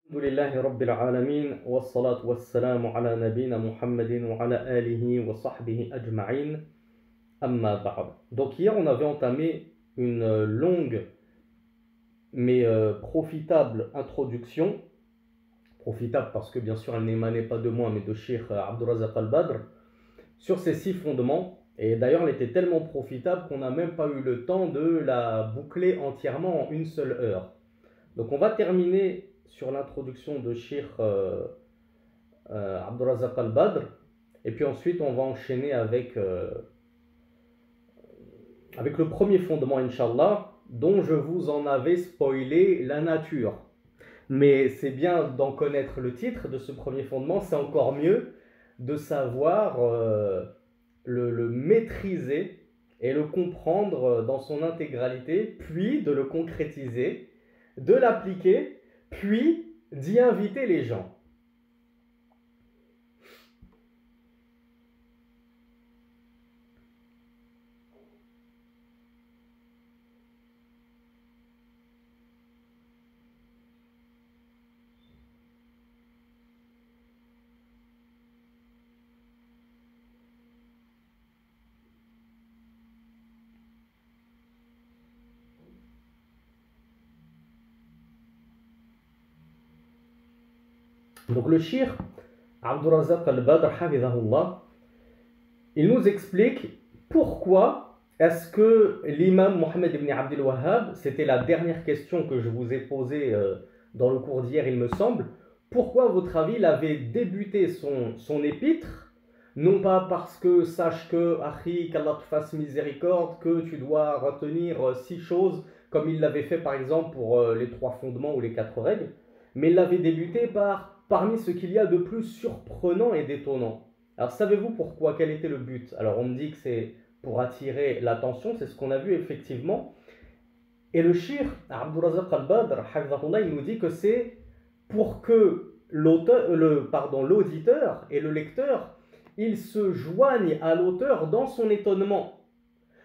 الحمد لله رب العالمين والصلاة والسلام على نبينا محمد وعلى آله وصحبه أجمعين أما بعد. Donc hier on avait entamé une longue mais profitable introduction, profitable parce que bien sûr elle n'émanait pas de moi mais de Cheikh Abdurrazaq Al-Badr, sur ces 6 fondements. Et d'ailleurs elle était tellement profitable qu'on n'a même pas eu le temps de la boucler entièrement en une seule heure. Donc on va terminer sur l'introduction de Cheikh Abdurrazaq Al-Badr, et puis ensuite on va enchaîner avec le premier fondement, Inch'Allah, dont je vous en avais spoilé la nature. Mais c'est bien d'en connaître le titre de ce premier fondement, c'est encore mieux de savoir le maîtriser et le comprendre dans son intégralité, puis de le concrétiser, de l'appliquer, puis d'y inviter les gens. Donc le shir Abdurrazaq Al-Badr, hafidhahullah, il nous explique pourquoi est-ce que l'imam Mohammed ibn Abdel Wahhab, c'était la dernière question que je vous ai posée dans le cours d'hier, il me semble, pourquoi à votre avis il avait débuté son épître, non pas parce que sache que, Akhi, qu'Allah te fasse miséricorde, que tu dois retenir 6 choses, comme il l'avait fait par exemple pour les 3 fondements ou les 4 règles, mais il l'avait débuté parmi ce qu'il y a de plus surprenant et d'étonnant. Alors savez-vous pourquoi? Quel était le but? Alors on me dit que c'est pour attirer l'attention, c'est ce qu'on a vu effectivement. Et le shir Abdurrazaq Al-Badr, il nous dit que c'est pour que l'auditeur et le lecteur, ils se joignent à l'auteur dans son étonnement.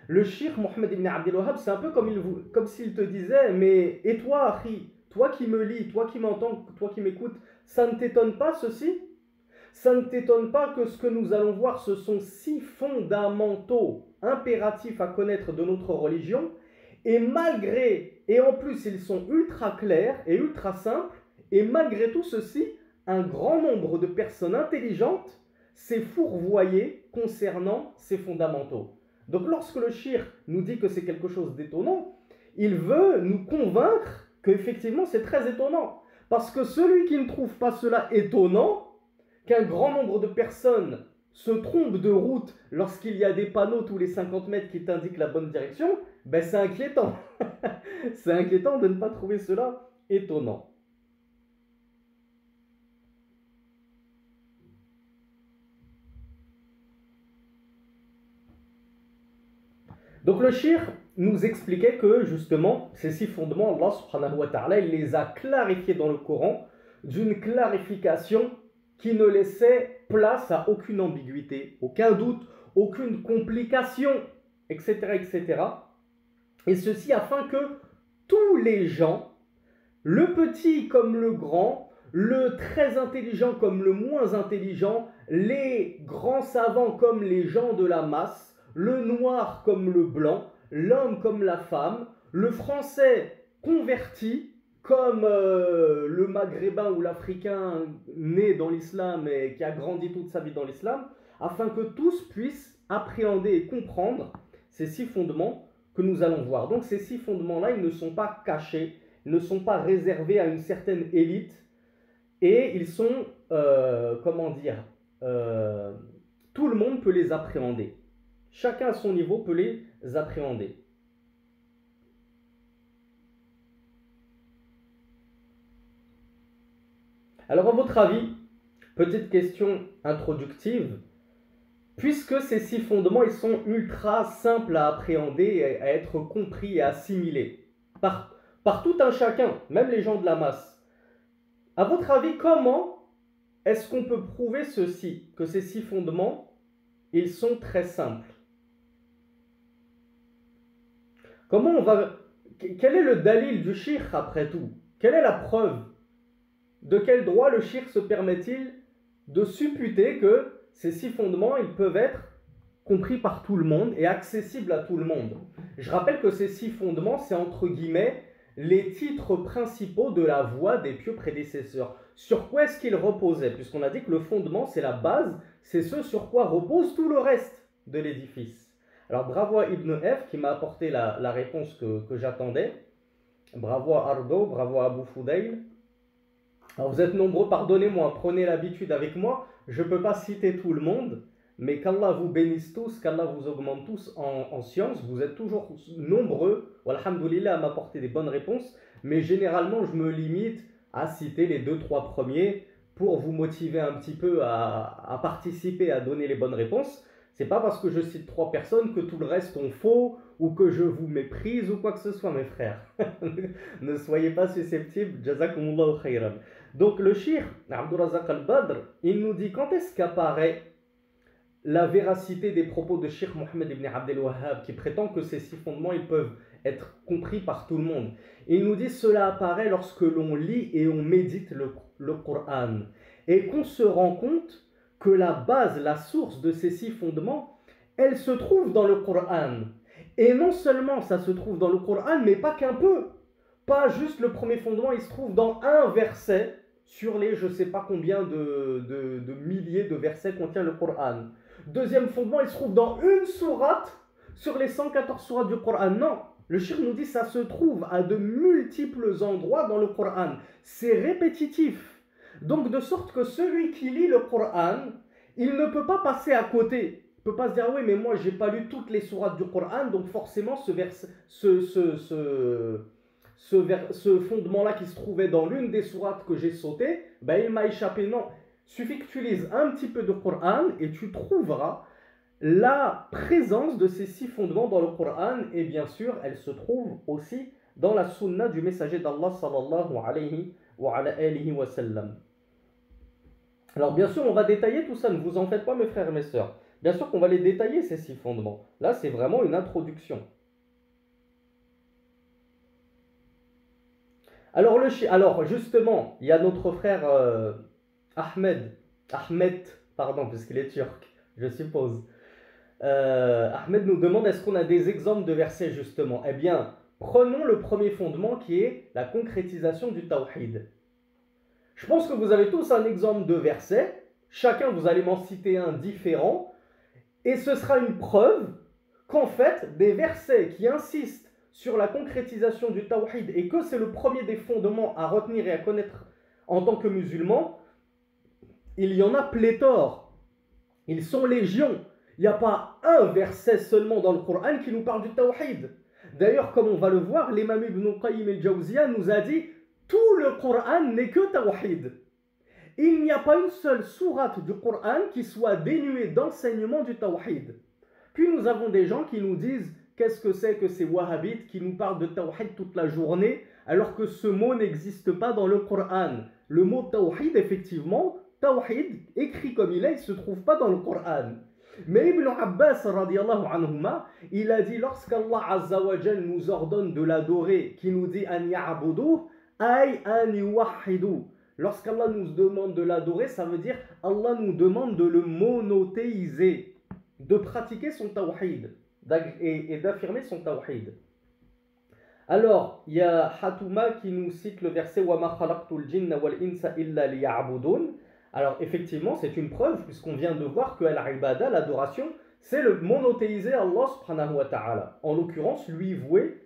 Le shir Mohammed ibn Abdel Wahhab, c'est un peu comme s'il te disait, mais et toi, Akhi, toi qui me lis, toi qui m'entends, toi qui m'écoutes, ça ne t'étonne pas ceci? Ça ne t'étonne pas que ce que nous allons voir, ce sont 6 fondamentaux impératifs à connaître de notre religion, et en plus ils sont ultra clairs et ultra simples, et malgré tout ceci, un grand nombre de personnes intelligentes s'est fourvoyé concernant ces fondamentaux. Donc lorsque le shir nous dit que c'est quelque chose d'étonnant, il veut nous convaincre qu'effectivement c'est très étonnant. Parce que celui qui ne trouve pas cela étonnant, qu'un grand nombre de personnes se trompent de route lorsqu'il y a des panneaux tous les 50 mètres qui t'indiquent la bonne direction, ben c'est inquiétant. C'est inquiétant de ne pas trouver cela étonnant. Donc le shir nous expliquait que justement ces 6 fondements, Allah subhanahu wa ta'ala, il les a clarifiés dans le Coran d'une clarification qui ne laissait place à aucune ambiguïté, aucun doute, aucune complication, etc., etc. Et ceci afin que tous les gens, le petit comme le grand, le très intelligent comme le moins intelligent, les grands savants comme les gens de la masse, le noir comme le blanc, l'homme comme la femme, le français converti comme le maghrébin ou l'africain né dans l'islam et qui a grandi toute sa vie dans l'islam, afin que tous puissent appréhender et comprendre ces 6 fondements que nous allons voir. Donc ces 6 fondements-là, ils ne sont pas cachés, ils ne sont pas réservés à une certaine élite, et ils sont, comment dire, tout le monde peut les appréhender. Chacun à son niveau peut les appréhender. Alors à votre avis, petite question introductive, puisque ces 6 fondements, ils sont ultra simples à appréhender, à être compris et assimilés par tout un chacun, même les gens de la masse, à votre avis, comment est-ce qu'on peut prouver ceci, que ces 6 fondements, ils sont très simples? Comment on va... Quel est le dalil du shir après tout? Quelle est la preuve de quel droit le shirk se permet-il de supputer que ces 6 fondements, ils peuvent être compris par tout le monde et accessibles à tout le monde? Je rappelle que ces 6 fondements, c'est entre guillemets les titres principaux de la voie des pieux prédécesseurs. Sur quoi est-ce qu'ils reposaient? Puisqu'on a dit que le fondement, c'est la base, c'est ce sur quoi repose tout le reste de l'édifice. Alors bravo à Ibn F qui m'a apporté la réponse que j'attendais. Bravo à Ardo, bravo à Abu Fudayl. Alors vous êtes nombreux, pardonnez-moi, prenez l'habitude avec moi, je ne peux pas citer tout le monde, mais qu'Allah vous bénisse tous, qu'Allah vous augmente tous en sciences, vous êtes toujours nombreux, alhamdoulilah, à m'apporter des bonnes réponses, mais généralement je me limite à citer les 2-3 premiers pour vous motiver un petit peu à participer, à donner les bonnes réponses. C'est pas parce que je cite 3 personnes que tout le reste ont faux ou que je vous méprise ou quoi que ce soit, mes frères. Ne soyez pas susceptibles. Jazakumullahu khayran. Donc le shir, Abdurrazaq al-Badr, il nous dit quand est-ce qu'apparaît la véracité des propos de Cheikh Mohammed ibn Abdel Wahhab qui prétend que ces 6 fondements ils peuvent être compris par tout le monde. Il nous dit cela apparaît lorsque l'on lit et on médite le Coran et qu'on se rend compte que la base, la source de ces 6 fondements, elle se trouve dans le Coran. Et non seulement ça se trouve dans le Coran, mais pas qu'un peu. Pas juste le premier fondement, il se trouve dans un verset sur les je ne sais pas combien de milliers de versets contient le Coran. Deuxième fondement, il se trouve dans une sourate sur les 114 sourates du Coran. Non, le shir nous dit ça se trouve à de multiples endroits dans le Coran. C'est répétitif. Donc de sorte que celui qui lit le Coran, il ne peut pas passer à côté. Il ne peut pas se dire oui mais moi j'ai pas lu toutes les sourates du Coran, donc forcément ce fondement-là qui se trouvait dans l'une des sourates que j'ai sauté, ben il m'a échappé. Non, il suffit que tu lises un petit peu de Coran et tu trouveras la présence de ces 6 fondements dans le Coran, et bien sûr elle se trouve aussi dans la sunna du messager d'Allah sallallahu alayhi wa sallam. Alors bien sûr on va détailler tout ça, ne vous en faites pas mes frères et mes sœurs. Bien sûr qu'on va les détailler ces 6 fondements. Là c'est vraiment une introduction. Alors justement, il y a notre frère Ahmed, pardon, puisqu'il est turc, je suppose. Ahmed nous demande est-ce qu'on a des exemples de versets justement? Eh bien, prenons le premier fondement qui est la concrétisation du tawhid. Je pense que vous avez tous un exemple de verset, chacun vous allez m'en citer un différent, et ce sera une preuve qu'en fait, des versets qui insistent sur la concrétisation du tawhid et que c'est le premier des fondements à retenir et à connaître en tant que musulman, il y en a pléthore. Ils sont légions. Il n'y a pas un verset seulement dans le Coran qui nous parle du tawhid. D'ailleurs, comme on va le voir, l'imam Ibn Qayyim al-Jawziyya nous a dit tout le Coran n'est que tawhid. Il n'y a pas une seule sourate du Coran qui soit dénuée d'enseignement du tawhid. Puis nous avons des gens qui nous disent qu'est-ce que c'est que ces wahhabites qui nous parlent de tawhid toute la journée alors que ce mot n'existe pas dans le Coran. Le mot tawhid, effectivement, tawhid, écrit comme il est, il ne se trouve pas dans le Coran. Mais Ibn Abbas, radiallahu anhuma, il a dit lorsqu'Allah Azza wa Jal nous ordonne de l'adorer, qui nous dit an ya'budu, ay an yuwahhidu. Lorsqu'Allah nous demande de l'adorer, ça veut dire Allah nous demande de le monothéiser, de pratiquer son tawhid et d'affirmer son tawhid. Alors, il y a Hatouma qui nous cite le verset wa ma khalaqtul jinna wal insa illa liya'budun. Alors effectivement, c'est une preuve puisqu'on vient de voir que al-ibada, l'adoration, c'est le monothéiser Allah subhanahu wa ta'ala. En l'occurrence, lui vouer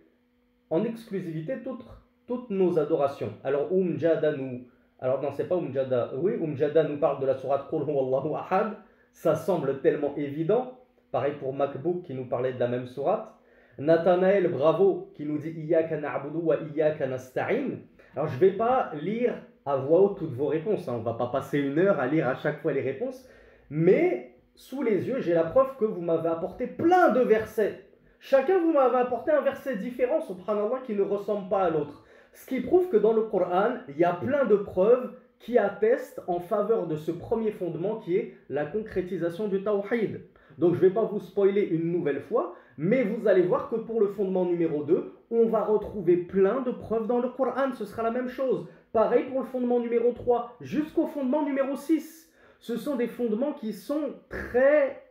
en exclusivité toutes nos adorations. Alors Umjada non, c'est pas Umjada. Oui, Umjada nous parle de la sourate Qul huwallahu ahad. Ça semble tellement évident. Pareil pour Makbouk qui nous parlait de la même sourate. Nathanaël Bravo qui nous dit Iyyaka na'budu wa iyyaka nasta'in. Alors je ne vais pas lire à voix haute toutes vos réponses. On ne va pas passer 1 heure à lire à chaque fois les réponses. Mais sous les yeux, j'ai la preuve que vous m'avez apporté plein de versets. Chacun vous m'avez apporté un verset différent, subhanallah, qui ne ressemble pas à l'autre. Ce qui prouve que dans le Coran, il y a plein de preuves qui attestent en faveur de ce premier fondement qui est la concrétisation du tawhid. Donc je ne vais pas vous spoiler une nouvelle fois, mais vous allez voir que pour le fondement numéro 2, on va retrouver plein de preuves dans le Coran. Ce sera la même chose. Pareil pour le fondement numéro 3, jusqu'au fondement numéro 6. Ce sont des fondements qui sont très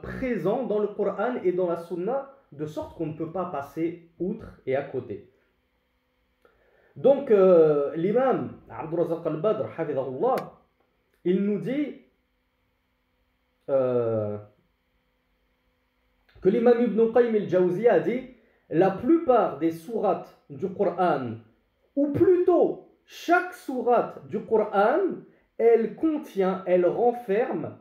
présents dans le Coran et dans la Sunna, de sorte qu'on ne peut pas passer outre et à côté. Donc, l'imam Abdul Razak al-Badr, hafidhahullah, il nous dit que l'imam Ibn Qayyim al-Jawziyya a dit la plupart des sourates du Coran, ou plutôt chaque sourate du Coran, elle contient, elle renferme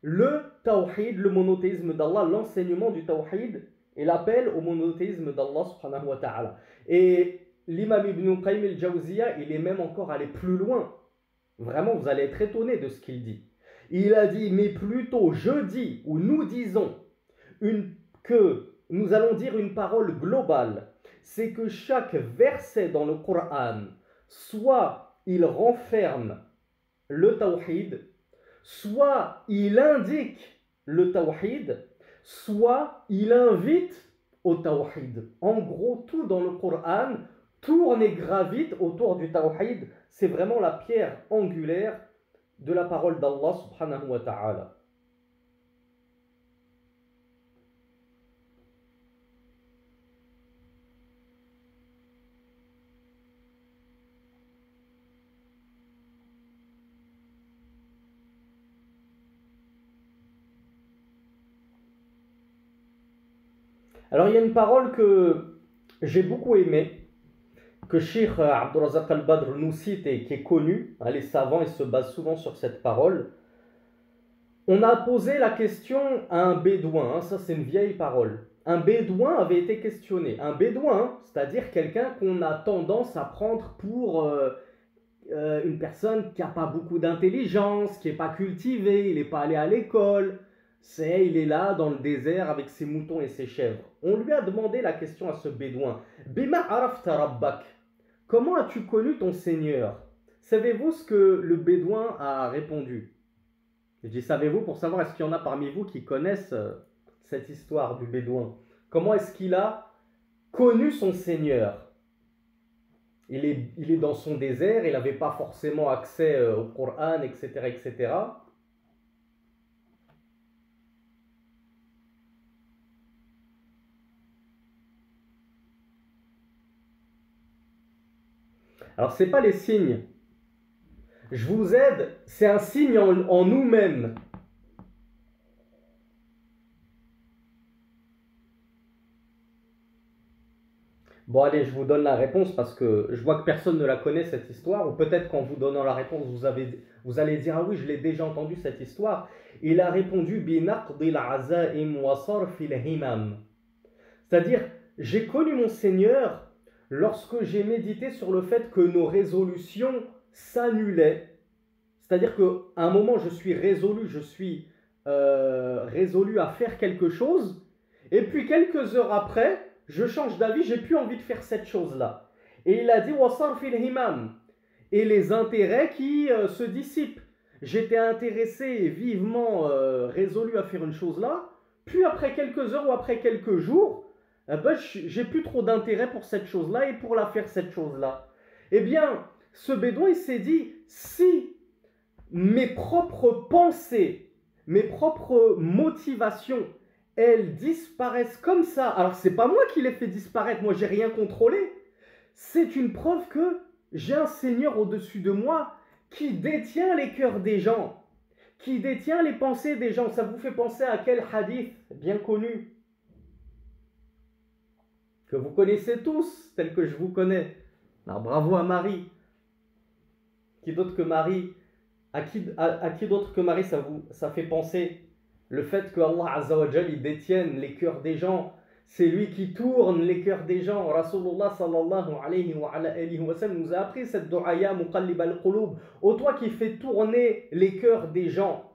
le tawhid, le monothéisme d'Allah, l'enseignement du tawhid et l'appel au monothéisme d'Allah subhanahu wa ta'ala. Et l'imam Ibn Qayyim al-Jawziyya, il est même encore allé plus loin. Vraiment, vous allez être étonné de ce qu'il dit. Il a dit, mais plutôt je dis, ou nous disons, que nous allons dire une parole globale. C'est que chaque verset dans le Coran, soit il renferme le tawhid, soit il indique le tawhid, soit il invite au tawhid. En gros, tout dans le Coran tourne et gravite autour du tawhid. C'est vraiment la pierre angulaire de la parole d'Allah subhanahu wa ta'ala. Alors il y a une parole que j'ai beaucoup aimée, que Cheikh Abdul Razak al-Badr nous cite et qui est connue. Les savants ils se basent souvent sur cette parole. On a posé la question à un bédouin, ça c'est une vieille parole. Un bédouin avait été questionné. Un bédouin, c'est-à-dire quelqu'un qu'on a tendance à prendre pour une personne qui n'a pas beaucoup d'intelligence, qui n'est pas cultivée, il n'est pas allé à l'école. Il est là dans le désert avec ses moutons et ses chèvres. On lui a demandé la question à ce bédouin. Bima arafta rabbak. Comment as-tu connu ton Seigneur? Savez-vous ce que le bédouin a répondu? Je dis, savez-vous, pour savoir est-ce qu'il y en a parmi vous qui connaissent cette histoire du bédouin? Comment est-ce qu'il a connu son Seigneur? Il est dans son désert, il n'avait pas forcément accès au Coran, etc., etc. Alors, ce n'est pas les signes. Je vous aide, c'est un signe en nous-mêmes. Bon, allez, je vous donne la réponse parce que je vois que personne ne la connaît, cette histoire. Ou peut-être qu'en vous donnant la réponse, vous allez dire, ah oui, je l'ai déjà entendu, cette histoire. Il a répondu, c'est-à-dire, j'ai connu mon Seigneur lorsque j'ai médité sur le fait que nos résolutions s'annulaient. C'est-à-dire qu'à un moment, je suis résolu à faire quelque chose, et puis quelques heures après, je change d'avis, j'ai plus envie de faire cette chose-là. Et il a dit, wasar fil himam, et les intérêts qui se dissipent. J'étais intéressé et vivement résolu à faire une chose-là, puis après quelques heures ou après quelques jours, j'ai plus trop d'intérêt pour cette chose-là et pour la faire cette chose-là. Eh bien, ce bédouin, il s'est dit, si mes propres pensées, mes propres motivations, elles disparaissent comme ça, alors c'est pas moi qui les fais disparaître, moi j'ai rien contrôlé, c'est une preuve que j'ai un Seigneur au-dessus de moi qui détient les cœurs des gens, qui détient les pensées des gens. Ça vous fait penser à quel hadith bien connu que vous connaissez tous, tel que je vous connais. Alors, bravo à Marie. Qui d'autre que Marie? À qui d'autre que Marie ça fait penser le fait que Allah Azza wa Jal il détienne les cœurs des gens? C'est lui qui tourne les cœurs des gens. Rasulullah sallallahu alayhi wa sallam nous a appris cette dua, ya muqallib al-qulub, ô toi qui fais tourner les cœurs des gens.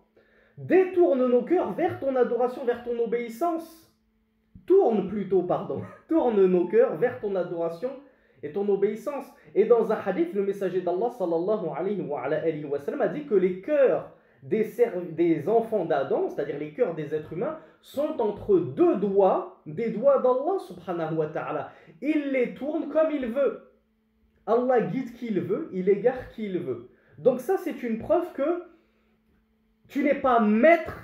Détourne nos cœurs vers ton adoration, vers ton obéissance. Tourne nos cœurs vers ton adoration et ton obéissance. Et dans un hadith, le messager d'Allah sallallahu alayhi wa sallam a dit que les cœurs des enfants d'Adam, c'est-à-dire les cœurs des êtres humains, sont entre deux doigts, des doigts d'Allah subhanahu wa ta'ala. Il les tourne comme il veut. Allah guide qui il veut, il égare qui il veut. Donc ça, c'est une preuve que tu n'es pas maître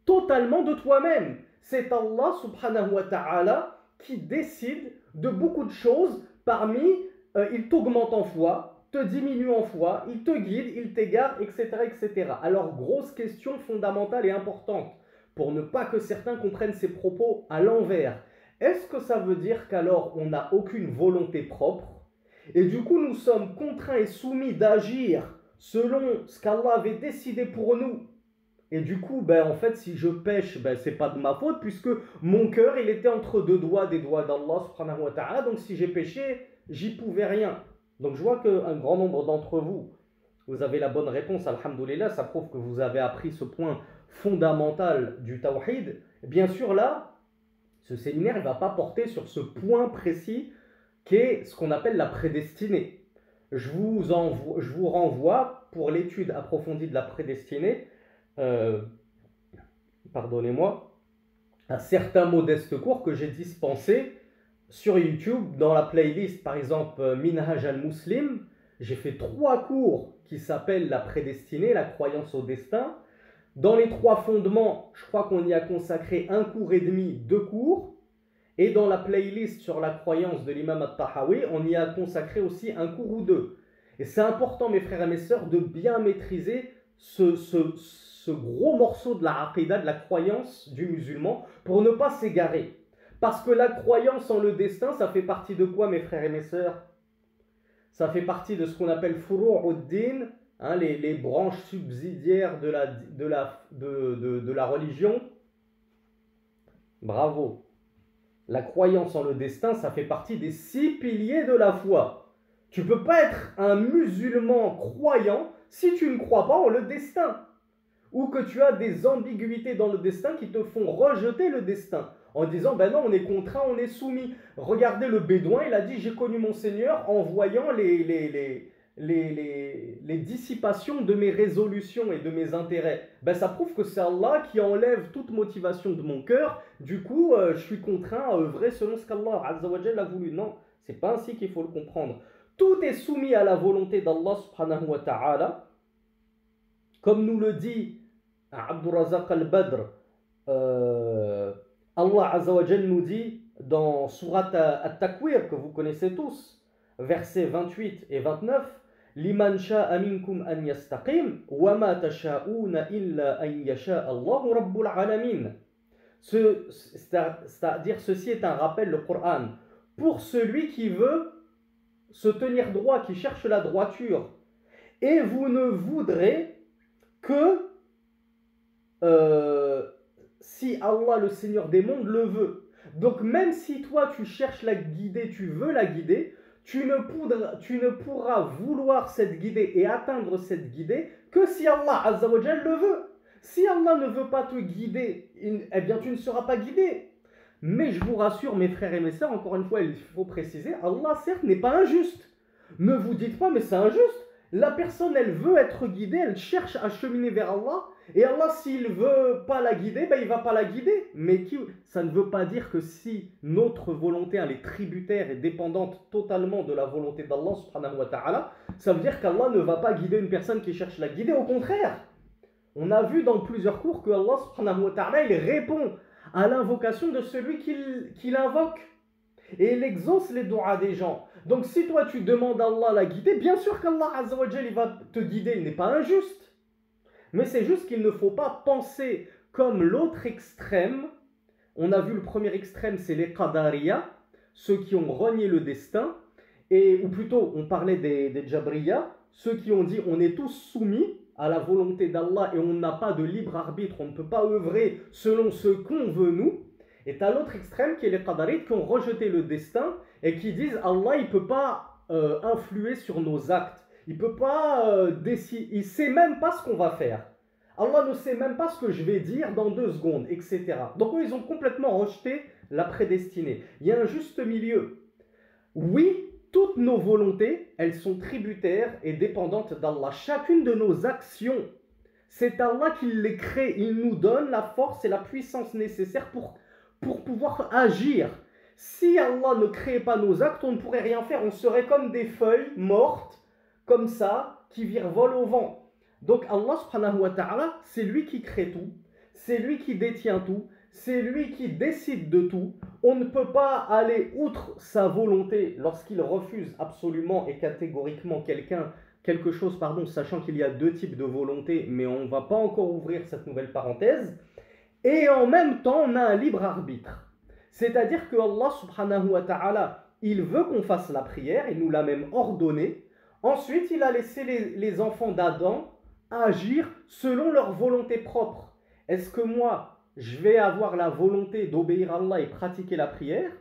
totalement de toi-même. C'est Allah subhanahu wa ta'ala qui décide de beaucoup de choses. Il t'augmente en foi, te diminue en foi, il te guide, il t'égare, etc., etc. Alors, grosse question fondamentale et importante, pour ne pas que certains comprennent ces propos à l'envers. Est-ce que ça veut dire qu'alors on n'a aucune volonté propre et du coup nous sommes contraints et soumis d'agir selon ce qu'Allah avait décidé pour nous? Et du coup, en fait, si je pêche, c'est pas de ma faute, puisque mon cœur, il était entre deux doigts des doigts d'Allah, subhanahu wa ta'ala, donc si j'ai péché, j'y pouvais rien. Donc je vois qu'un grand nombre d'entre vous, vous avez la bonne réponse, alhamdoulilah, ça prouve que vous avez appris ce point fondamental du tawhid. Bien sûr, là, ce séminaire ne va pas porter sur ce point précis, qui est ce qu'on appelle la prédestinée. Je vous renvoie, pour l'étude approfondie de la prédestinée, pardonnez-moi, à certains modestes cours que j'ai dispensés sur YouTube dans la playlist, par exemple Minhaj al-Muslim. J'ai fait 3 cours qui s'appellent la prédestinée, la croyance au destin. Dans les 3 fondements, je crois qu'on y a consacré 1 cours et demi, 2 cours. Et dans la playlist sur la croyance de l'imam al-Tahawi, on y a consacré aussi 1 cours ou 2. Et c'est important, mes frères et mes sœurs, de bien maîtriser ce gros morceau de la aqidah, de la croyance du musulman, pour ne pas s'égarer. Parce que la croyance en le destin, ça fait partie de quoi, mes frères et mes sœurs? Ça fait partie de ce qu'on appelle furu'ud-din, les branches subsidiaires de la religion. Bravo. La croyance en le destin, ça fait partie des 6 piliers de la foi. Tu ne peux pas être un musulman croyant si tu ne crois pas en le destin. Ou que tu as des ambiguïtés dans le destin qui te font rejeter le destin. En disant, non, on est contraint, on est soumis. Regardez le bédouin, il a dit, j'ai connu mon Seigneur en voyant les dissipations de mes résolutions et de mes intérêts. Ça prouve que c'est Allah qui enlève toute motivation de mon cœur. Du coup, je suis contraint à œuvrer selon ce qu'Allah Azza wa Jalla a voulu. Non, c'est pas ainsi qu'il faut le comprendre. Tout est soumis à la volonté d'Allah subhanahu wa ta'ala. Comme nous le dit Abdurrazaq al-Badr, Allah Azza wa Jalla nous dit dans Surat At-Takwir, que vous connaissez tous, versets 28 et 29, Liman sha'a minkum an yastaqim, wa ma tasha'una illa an yasha Allahu rabbul alamin. C'est-à-dire, ceci est un rappel, le Coran, pour celui qui veut se tenir droit, qui cherche la droiture. Et vous ne voudrez que si Allah, le Seigneur des mondes, le veut. Donc même si toi tu cherches la guider, tu veux la guider, tu ne pourras vouloir cette guidée et atteindre cette guidée que si Allah Azza wa Jal le veut. Si Allah ne veut pas te guider, eh bien tu ne seras pas guidé. Mais je vous rassure, mes frères et mes sœurs, encore une fois, il faut préciser, Allah certes n'est pas injuste. Ne vous dites pas, mais c'est injuste. La personne, elle veut être guidée, elle cherche à cheminer vers Allah. Et Allah, s'il ne veut pas la guider, il ne va pas la guider. Mais ça ne veut pas dire que si notre volonté, elle est tributaire et dépendante totalement de la volonté d'Allah, subhanahu wa ta'ala, ça veut dire qu'Allah ne va pas guider une personne qui cherche la guider. Au contraire, on a vu dans plusieurs cours que Allah, subhanahu wa ta'ala, il répond à l'invocation de celui qui l'invoque. Et il exauce les doigts des gens. Donc si toi tu demandes à Allah la guider, bien sûr qu'Allah Azza wa Jal, il va te guider, il n'est pas injuste. Mais c'est juste qu'il ne faut pas penser comme l'autre extrême. On a vu le premier extrême, c'est les Qadariya, ceux qui ont renié le destin, ou plutôt on parlait des Jabriya, ceux qui ont dit on est tous soumis à la volonté d'Allah et on n'a pas de libre arbitre, on ne peut pas œuvrer selon ce qu'on veut nous. Et à l'autre extrême qui est les Qadarites qui ont rejeté le destin et qui disent Allah il ne peut pas influer sur nos actes, il peut pas décider, il ne sait même pas ce qu'on va faire. Allah ne sait même pas ce que je vais dire dans 2 secondes, etc. Donc eux, ils ont complètement rejeté la prédestinée. Il y a un juste milieu. Oui, toutes nos volontés, elles sont tributaires et dépendantes d'Allah. Chacune de nos actions, c'est Allah qui les crée. Il nous donne la force et la puissance nécessaires pour pouvoir agir. Si Allah ne créait pas nos actes, on ne pourrait rien faire. On serait comme des feuilles mortes, comme ça, qui virevolent au vent. Donc Allah subhanahu wa ta'ala, c'est lui qui crée tout, c'est lui qui détient tout, c'est lui qui décide de tout. On ne peut pas aller outre sa volonté lorsqu'il refuse absolument et catégoriquement quelque chose, sachant qu'il y a deux types de volonté, mais on ne va pas encore ouvrir cette nouvelle parenthèse. Et en même temps, on a un libre arbitre. C'est-à-dire que Allah subhanahu wa ta'ala, il veut qu'on fasse la prière, il nous l'a même ordonné. Ensuite, il a laissé les enfants d'Adam agir selon leur volonté propre. Est-ce que moi, je vais avoir la volonté d'obéir à Allah et pratiquer la prière,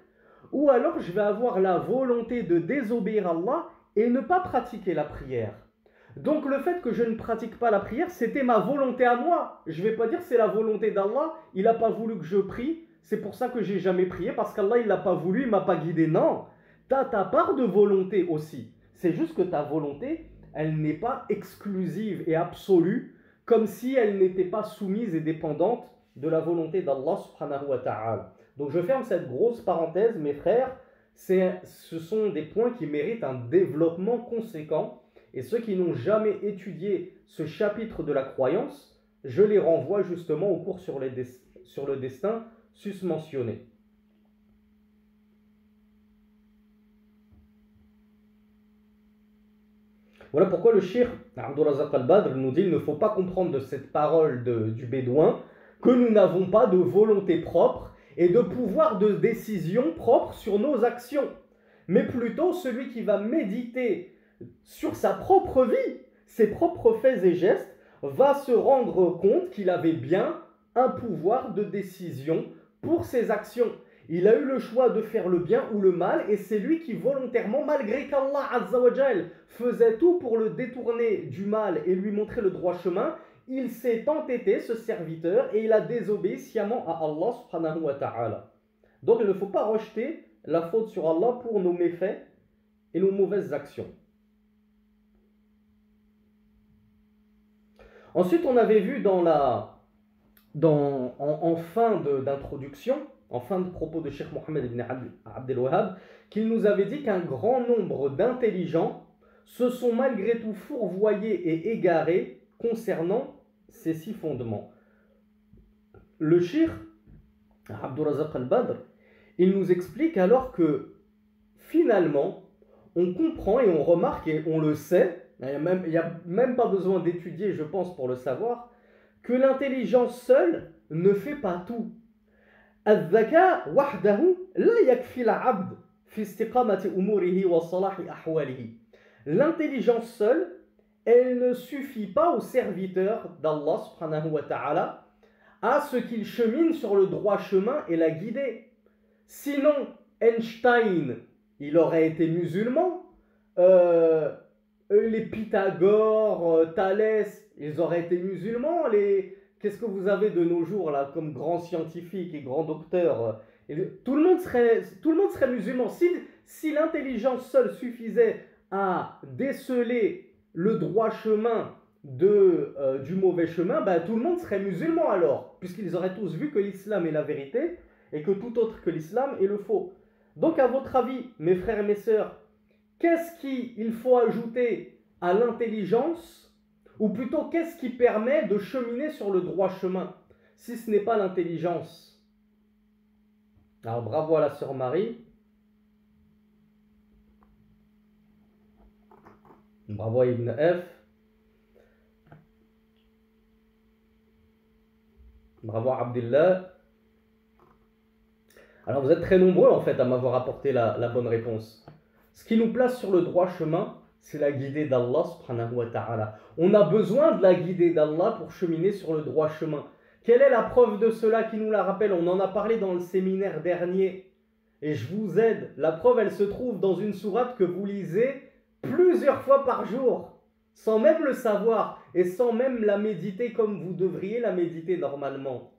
ou alors je vais avoir la volonté de désobéir à Allah et ne pas pratiquer la prière? Donc le fait que je ne pratique pas la prière, c'était ma volonté à moi. Je ne vais pas dire c'est la volonté d'Allah, il n'a pas voulu que je prie, c'est pour ça que j'ai jamais prié, parce qu'Allah il l'a pas voulu, il m'a pas guidé. Non, tu as ta part de volonté aussi. C'est juste que ta volonté, elle n'est pas exclusive et absolue, comme si elle n'était pas soumise et dépendante de la volonté d'Allah subhanahu wa ta'ala. Donc je ferme cette grosse parenthèse, mes frères, ce sont des points qui méritent un développement conséquent, et ceux qui n'ont jamais étudié ce chapitre de la croyance, je les renvoie justement au cours sur le destin susmentionné. Voilà pourquoi le Cheikh Abdul-Razak al-Badr nous dit qu'il ne faut pas comprendre de cette parole du bédouin que nous n'avons pas de volonté propre et de pouvoir de décision propre sur nos actions, mais plutôt celui qui va méditer sur sa propre vie, ses propres faits et gestes, va se rendre compte qu'il avait bien un pouvoir de décision pour ses actions. Il a eu le choix de faire le bien ou le mal, et c'est lui qui volontairement, malgré qu'Allah Azza wa Jal faisait tout pour le détourner du mal et lui montrer le droit chemin, il s'est entêté, ce serviteur, et il a désobéi sciemment à Allah subhanahu wa ta'ala. Donc il ne faut pas rejeter la faute sur Allah pour nos méfaits et nos mauvaises actions. Ensuite, on avait vu en fin d'introduction, en fin de propos de Cheikh Mohammed ibn Abdel Wahhab, qu'il nous avait dit qu'un grand nombre d'intelligents se sont malgré tout fourvoyés et égarés concernant ces 6 fondements. Le Cheikh Abdul-Razak al-Badr, il nous explique alors que finalement, on comprend et on remarque et on le sait, il n'y a même pas besoin d'étudier, je pense, pour le savoir, que l'intelligence seule ne fait pas tout. الذكاء وحده لا يكفي العبد في استقامة أموره وصلاح أحواله. L'intelligence seule, elle ne suffit pas au serviteur d'Allah subhanahu wa ta'ala à ce qu'il chemine sur le droit chemin et la guider. Sinon, Einstein, il aurait été musulman. Les Pythagore, Thalès, ils auraient été musulmans. Qu'est-ce que vous avez de nos jours là comme grands scientifiques et grands docteurs? Tout le monde serait musulman. Si l'intelligence seule suffisait à déceler le droit chemin du mauvais chemin, ben, tout le monde serait musulman alors, puisqu'ils auraient tous vu que l'islam est la vérité et que tout autre que l'islam est le faux. Donc à votre avis, mes frères et mes sœurs, qu'est-ce qu'il faut ajouter à l'intelligence, ou plutôt qu'est-ce qui permet de cheminer sur le droit chemin, si ce n'est pas l'intelligence? Alors bravo à la sœur Marie. Bravo à Ibn F. Bravo à Abdullah. Alors vous êtes très nombreux en fait à m'avoir apporté la bonne réponse. Ce qui nous place sur le droit chemin, c'est la guidée d'Allah subhanahu wa ta'ala. On a besoin de la guidée d'Allah pour cheminer sur le droit chemin. Quelle est la preuve de cela qui nous la rappelle? On en a parlé dans le séminaire dernier. Et je vous aide. La preuve, elle se trouve dans une sourate que vous lisez plusieurs fois par jour, sans même le savoir et sans même la méditer comme vous devriez la méditer normalement.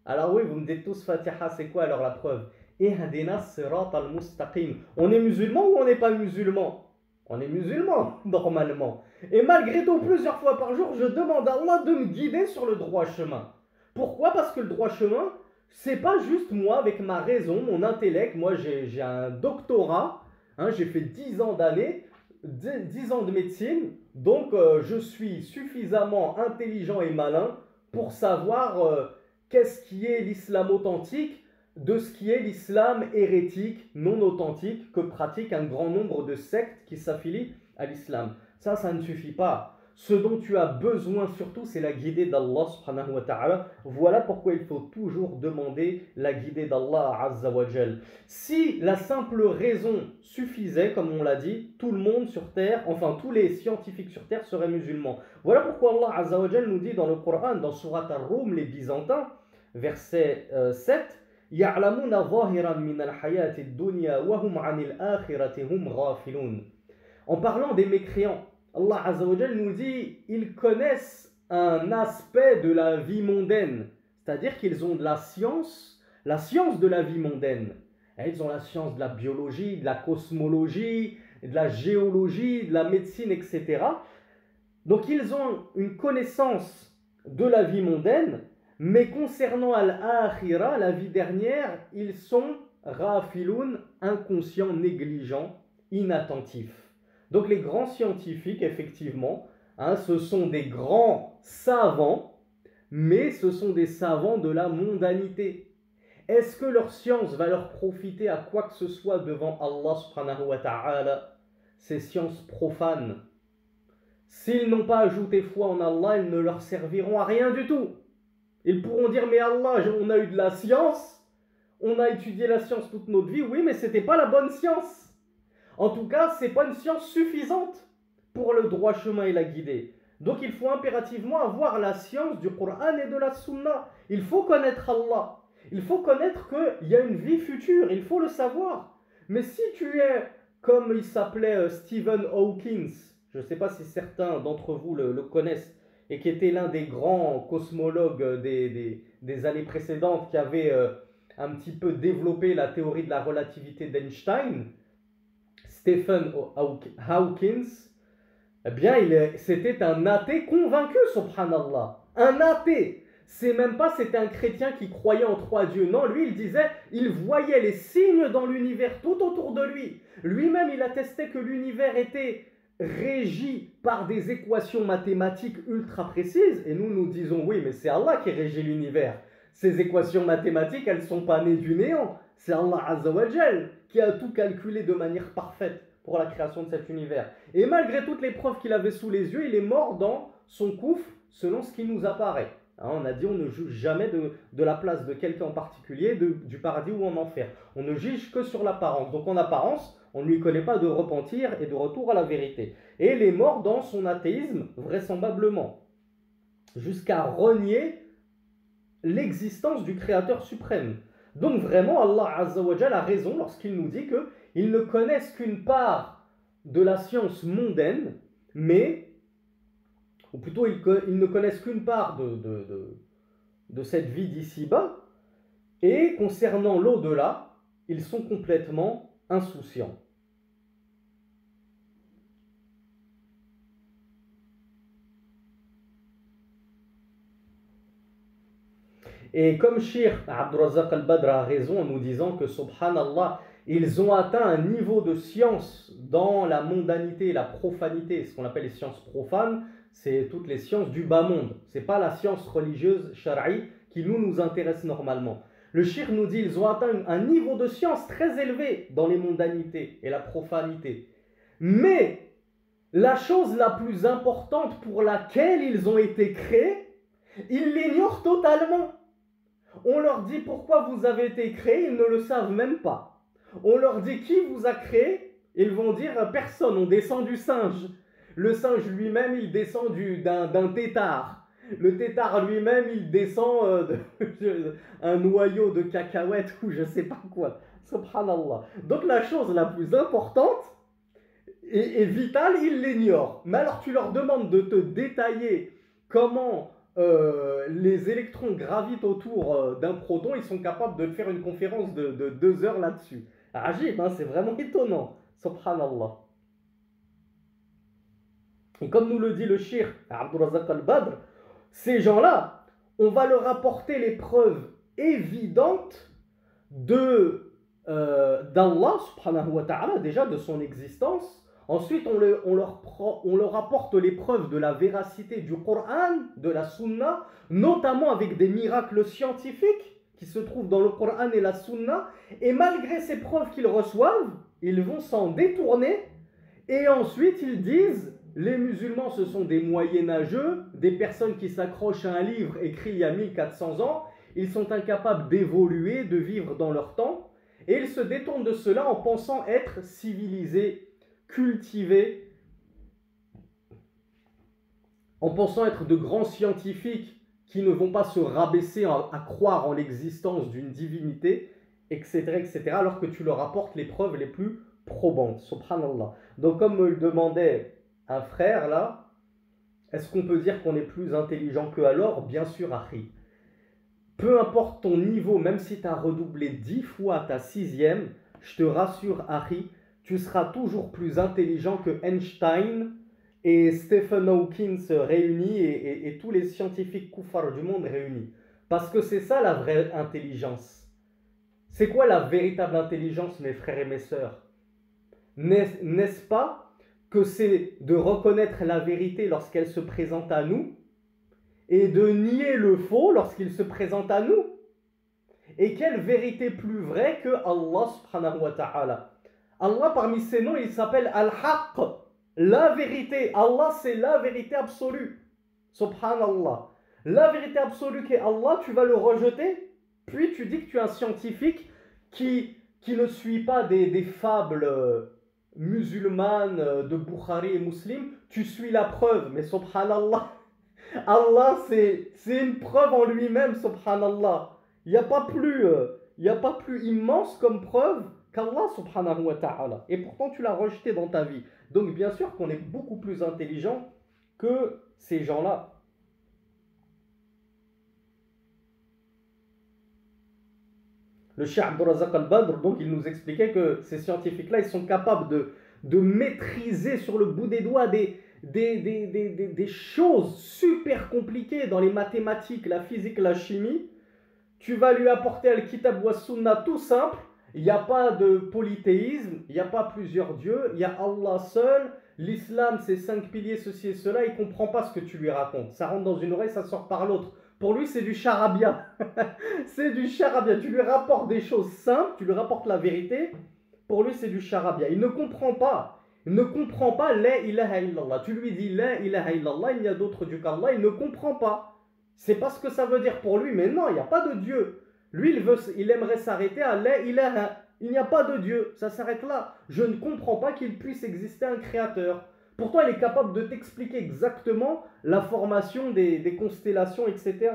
Alors oui, vous me dites tous Fatiha, c'est quoi alors la preuve? Ihdina sirat al-mustaqim. On est musulman ou on n'est pas musulman? On est musulman, normalement. Et malgré tout, plusieurs fois par jour, je demande à Allah de me guider sur le droit chemin. Pourquoi? Parce que le droit chemin, C'est pas juste moi avec ma raison, mon intellect. Moi, j'ai un doctorat, hein, j'ai fait 10 ans d'années, 10 ans de médecine, donc je suis suffisamment intelligent et malin pour savoir qu'est-ce qui est l'islam authentique de ce qui est l'islam hérétique, non authentique, que pratiquent un grand nombre de sectes qui s'affilient à l'islam. Ça ne suffit pas. Ce dont tu as besoin surtout, c'est la guidée d'Allah subhanahu wa ta'ala. Voilà pourquoi il faut toujours demander la guidée d'Allah azza wa jal. Si la simple raison suffisait, comme on l'a dit, tout le monde sur terre, enfin tous les scientifiques sur terre seraient musulmans. Voilà pourquoi Allah azza wa jal nous dit dans le Coran, dans Surat Ar-Rum, les Byzantins, verset 7, يَعْلَمُونَ ظَاهِرًا مِنَ الْحَيَاةِ الدُّنْيَا وَهُمْ عَنِ الْآخِرَةِ هُمْ غَافِلُونَ. En parlant des mécréants, Allah Azza wa Jal nous dit ils connaissent un aspect de la vie mondaine, c'est-à-dire qu'ils ont de la science de la vie mondaine. Et ils ont la science de la biologie, de la cosmologie, de la géologie, de la médecine, etc. Donc ils ont une connaissance de la vie mondaine, mais concernant al-akhira, la vie dernière, ils sont rafiloun, inconscients, négligents, inattentifs. Donc les grands scientifiques, effectivement, hein, ce sont des grands savants, mais ce sont des savants de la mondanité. Est-ce que leur science va leur profiter à quoi que ce soit devant Allah subhanahu wa ta'ala? Ces sciences profanes. S'ils n'ont pas ajouté foi en Allah, elles ne leur serviront à rien du tout. Ils pourront dire, mais Allah, on a eu de la science, on a étudié la science toute notre vie, oui, mais ce n'était pas la bonne science. En tout cas, ce n'est pas une science suffisante pour le droit chemin et la guider. Donc il faut impérativement avoir la science du Coran et de la Sunna. Il faut connaître Allah. Il faut connaître qu'il y a une vie future. Il faut le savoir. Mais si tu es, comme il s'appelait Stephen Hawking, je ne sais pas si certains d'entre vous le connaissent, et qui était l'un des grands cosmologues des années précédentes, qui avait un petit peu développé la théorie de la relativité d'Einstein, Stephen Hawking, eh bien, c'était un athée convaincu, subhanallah. Un athée. C'est même pas c'était un chrétien qui croyait en trois dieux. Non, lui, il disait, il voyait les signes dans l'univers tout autour de lui. Lui-même, il attestait que l'univers était régi par des équations mathématiques ultra précises. Et nous disons, oui, mais c'est Allah qui régit l'univers. Ces équations mathématiques, elles ne sont pas nées du néant. C'est Allah Azza wa Jal qui a tout calculé de manière parfaite pour la création de cet univers. Et malgré toutes les preuves qu'il avait sous les yeux, il est mort dans son coufre selon ce qui nous apparaît. Hein, on a dit on ne juge jamais de la place de quelqu'un en particulier, du paradis ou en enfer. On ne juge que sur l'apparence. Donc en apparence, on ne lui connaît pas de repentir et de retour à la vérité. Et il est mort dans son athéisme, vraisemblablement, jusqu'à renier l'existence du Créateur suprême. Donc vraiment, Allah Azza wa Jal a raison lorsqu'il nous dit qu'ils ne connaissent qu'une part de la science mondaine, mais, ou plutôt ils ne connaissent qu'une part de cette vie d'ici-bas, et concernant l'au-delà, ils sont complètement insouciants. Et comme Cheikh Abdurrazzaq al-Badr a raison en nous disant que, subhanallah, ils ont atteint un niveau de science dans la mondanité, la profanité, ce qu'on appelle les sciences profanes, c'est toutes les sciences du bas monde. Ce n'est pas la science religieuse shara'i qui nous intéresse normalement. Le Cheikh nous dit qu'ils ont atteint un niveau de science très élevé dans les mondanités et la profanité. Mais la chose la plus importante pour laquelle ils ont été créés, ils l'ignorent totalement. On leur dit pourquoi vous avez été créés, ils ne le savent même pas. On leur dit qui vous a créé, ils vont dire personne, on descend du singe. Le singe lui-même, il descend d'un tétard. Le tétard lui-même, il descend un noyau de cacahuète ou je sais pas quoi. Subhanallah. Donc la chose la plus importante et vitale, ils l'ignorent. Mais alors tu leur demandes de te détailler comment les électrons gravitent autour d'un proton, ils sont capables de faire une conférence de 2 heures là-dessus. Ajib, hein, c'est vraiment étonnant. Subhanallah. Et comme nous le dit le Cheikh Abdurrazzaq al-Badr, ces gens-là, on va leur apporter les preuves évidente d'Allah subhanahu wa ta'ala, déjà de son existence. Ensuite, on leur apporte les preuves de la véracité du Coran, de la Sunna, notamment avec des miracles scientifiques qui se trouvent dans le Coran et la Sunna. Et malgré ces preuves qu'ils reçoivent, ils vont s'en détourner. Et ensuite, ils disent, les musulmans, ce sont des moyenâgeux, des personnes qui s'accrochent à un livre écrit il y a 1400 ans. Ils sont incapables d'évoluer, de vivre dans leur temps. Et ils se détournent de cela en pensant être civilisés, cultivés, en pensant être de grands scientifiques qui ne vont pas se rabaisser à croire en l'existence d'une divinité, etc., etc., alors que tu leur apportes les preuves les plus probantes. Subhanallah. Donc, comme me le demandait un frère là, est-ce qu'on peut dire qu'on est plus intelligent qu'eux alors? Bien sûr, Akhi. Peu importe ton niveau, même si tu as redoublé 10 fois ta 6e, je te rassure, Akhi, tu seras toujours plus intelligent que Einstein et Stephen Hawking réunis et tous les scientifiques koufars du monde réunis. Parce que c'est ça la vraie intelligence. C'est quoi la véritable intelligence, mes frères et mes sœurs? N'est-ce pas que c'est de reconnaître la vérité lorsqu'elle se présente à nous et de nier le faux lorsqu'il se présente à nous? Et quelle vérité plus vraie que Allah subhanahu wa ta'ala? Allah, parmi ses noms, il s'appelle Al-Haqq, la vérité. Allah, c'est la vérité absolue. Subhanallah. La vérité absolue qu'est Allah, tu vas le rejeter, puis tu dis que tu es un scientifique qui ne suit pas des fables musulmanes de Bukhari et Muslim, tu suis la preuve. Mais subhanallah, Allah, c'est une preuve en lui-même, subhanallah. Il n'y a pas plus immense comme preuve qu'Allah subhanahu wa ta'ala. Et pourtant, tu l'as rejeté dans ta vie. Donc, bien sûr qu'on est beaucoup plus intelligent que ces gens-là. Le Cheikh Abdurrazaq al-Badr, donc, il nous expliquait que ces scientifiques-là, ils sont capables de maîtriser sur le bout des doigts des choses super compliquées dans les mathématiques, la physique, la chimie. Tu vas lui apporter Al-Kitab wa Sunna tout simple. Il n'y a pas de polythéisme, il n'y a pas plusieurs dieux, il y a Allah seul. L'islam, c'est 5 piliers, ceci et cela. Il ne comprend pas ce que tu lui racontes. Ça rentre dans une oreille, ça sort par l'autre. Pour lui, c'est du charabia. C'est du charabia. Tu lui rapportes des choses simples, tu lui rapportes la vérité. Pour lui, c'est du charabia. Il ne comprend pas. Il ne comprend pas la ilaha illallah. Tu lui dis la ilaha illallah, il y a d'autres dieux qu'Allah. Il ne comprend pas. C'est pas ce que ça veut dire pour lui. Mais non, il n'y a pas de Dieu. Lui, il aimerait s'arrêter à la ilaha. Il n'y a pas de Dieu. Ça s'arrête là. Je ne comprends pas qu'il puisse exister un créateur. Pourtant, il est capable de t'expliquer exactement la formation des constellations, etc.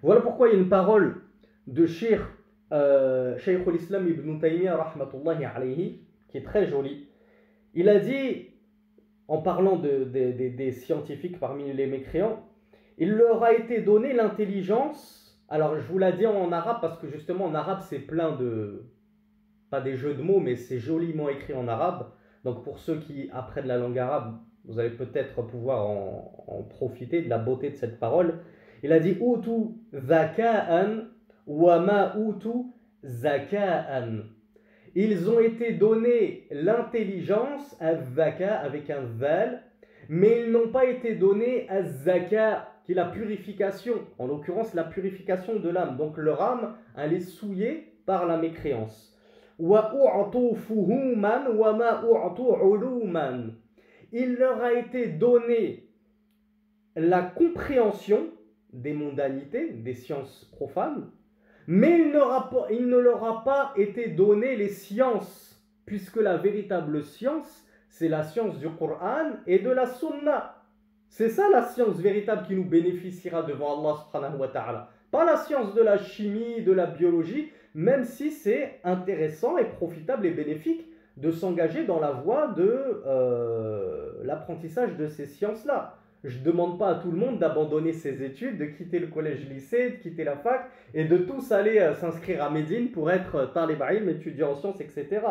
Voilà pourquoi il y a une parole de Shaykh al-Islam ibn Taymiyyah rahmatullahi alayhi qui est très jolie. Il a dit, en parlant des scientifiques parmi les mécréants, il leur a été donné l'intelligence. Alors je vous l'ai dit en arabe parce que justement en arabe c'est plein de, pas des jeux de mots, mais c'est joliment écrit en arabe. Donc pour ceux qui apprennent la langue arabe, vous allez peut-être pouvoir en profiter de la beauté de cette parole. Il a dit « Utu zaka'an wa ma utu zaka'an ». Ils ont été donnés l'intelligence, az-zaka, avec un zal, mais ils n'ont pas été donnés az-zaka, qui est la purification, en l'occurrence la purification de l'âme. Donc leur âme, elle est souillée par la mécréance. Wa u'tu fuhuman wa ma u'tu uluman. Il leur a été donné la compréhension des mondanités, des sciences profanes, mais il ne leur a pas été donné les sciences, puisque la véritable science, c'est la science du Coran et de la Sunna. C'est ça la science véritable qui nous bénéficiera devant Allah subhanahu wa ta'ala. Pas la science de la chimie, de la biologie, même si c'est intéressant et profitable et bénéfique de s'engager dans la voie de l'apprentissage de ces sciences-là. Je ne demande pas à tout le monde d'abandonner ses études, de quitter le collège-lycée, de quitter la fac et de tous aller s'inscrire à Médine pour être talib ilm, étudiant en sciences, etc.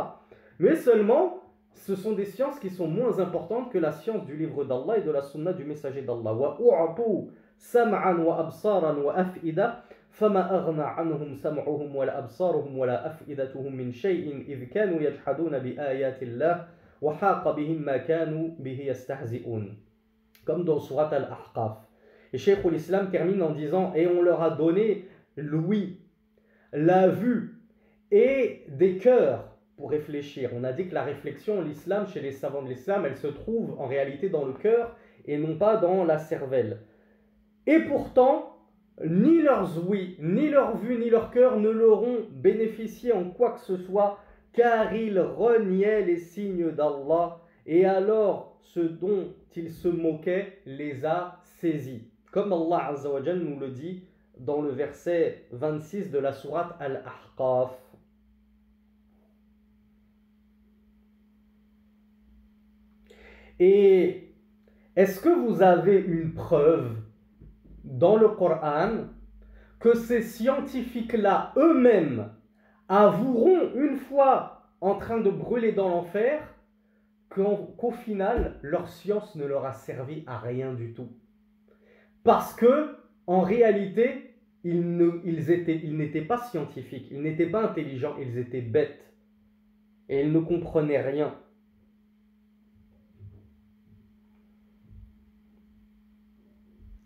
Mais seulement, ce sont des sciences qui sont moins importantes que la science du livre d'Allah et de la sunna du messager d'Allah. وَأُعْطُوا سَمْعًا وَأَبْصَارًا وَأَفْئِدَةً فَمَا أَغْنَى عَنْهُمْ سَمْعُهُمْ وَلَا أَبْصَارُهُمْ وَلَا أَفْئِدَتُهُمْ مِنْ شَيْءٍ إِذْ كَانُوا يَجْحَدُونَ بِآيَاتِ اللَّهِ وَحَاقَ بِهِمْ مَا كَانُوا بِهِ يَسْتَهْزِئُونَ. Comme dans Surat Al-Ahqaf. Et Cheikh l'Islam termine en disant: et on leur a donné l'ouïe, la vue et des cœurs pour réfléchir. On a dit que la réflexion, l'islam, chez les savants de l'islam, elle se trouve en réalité dans le cœur et non pas dans la cervelle. Et pourtant, ni leurs ouïes, ni leur vue, ni leur cœur ne leur ont bénéficié en quoi que ce soit, car ils reniaient les signes d'Allah, et alors ce dont ils se moquaient les a saisis. Comme Allah Azza wa Jal nous le dit dans le verset 26 de la sourate Al-Ahqaf. Et est-ce que vous avez une preuve dans le Coran que ces scientifiques-là eux-mêmes avoueront une fois en train de brûler dans l'enfer qu'au final leur science ne leur a servi à rien du tout? Parce que en réalité ils n'étaient pas scientifiques, ils n'étaient pas intelligents, ils étaient bêtes et ils ne comprenaient rien.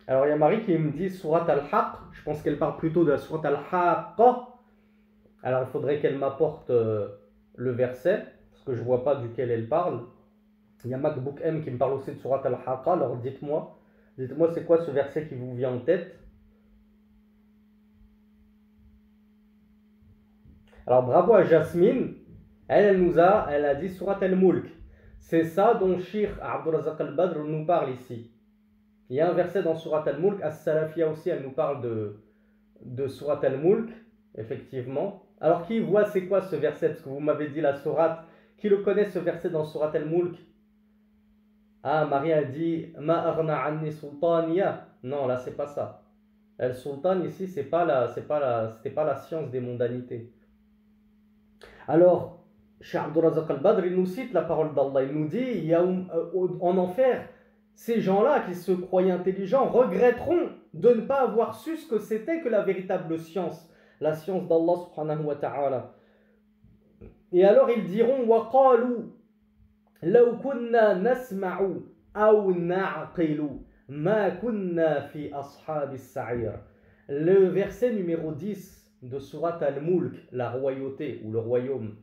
Alors il y a Marie qui me dit Surat Al-Haqq, je pense qu'elle parle plutôt de la Surat Al-Haqq. Alors il faudrait qu'elle m'apporte le verset, parce que je ne vois pas duquel elle parle. Il y a MacBook M qui me parle aussi de Surat Al-Haqq, alors dites-moi c'est quoi ce verset qui vous vient en tête. Alors bravo à Jasmine, elle a dit Surat Al-Mulk. C'est ça dont Cheikh Abdurrazaq Al-Badr nous parle ici. Il y a un verset dans Surat Al-Mulk, As-Salafia aussi, elle nous parle de Surat Al-Mulk, effectivement. Alors qui voit c'est quoi ce verset? Parce que vous m'avez dit la sourate. Qui le connaît ce verset dans Surat Al-Mulk? Ah, Marie a dit Ma arna anni sultaniya. Non, là c'est pas ça. El sultan ici, c'était pas la science des mondanités. Alors, Cheikh Abdurrazaq Al-Badr, il nous cite la parole d'Allah. Il nous dit, il y a en enfer, ces gens-là qui se croyaient intelligents regretteront de ne pas avoir su ce que c'était que la véritable science, la science d'Allah subhanahu wa ta'ala. Et alors ils diront وَقَالُوا لَوْ كُنَّا نَسْمَعُ أَوْ نَعْقِلُ مَا كُنَّا فِي أَصْحَابِ السَّعِيرِ. Le verset numéro 10 de Surat Al-Mulk, la royauté ou le royaume,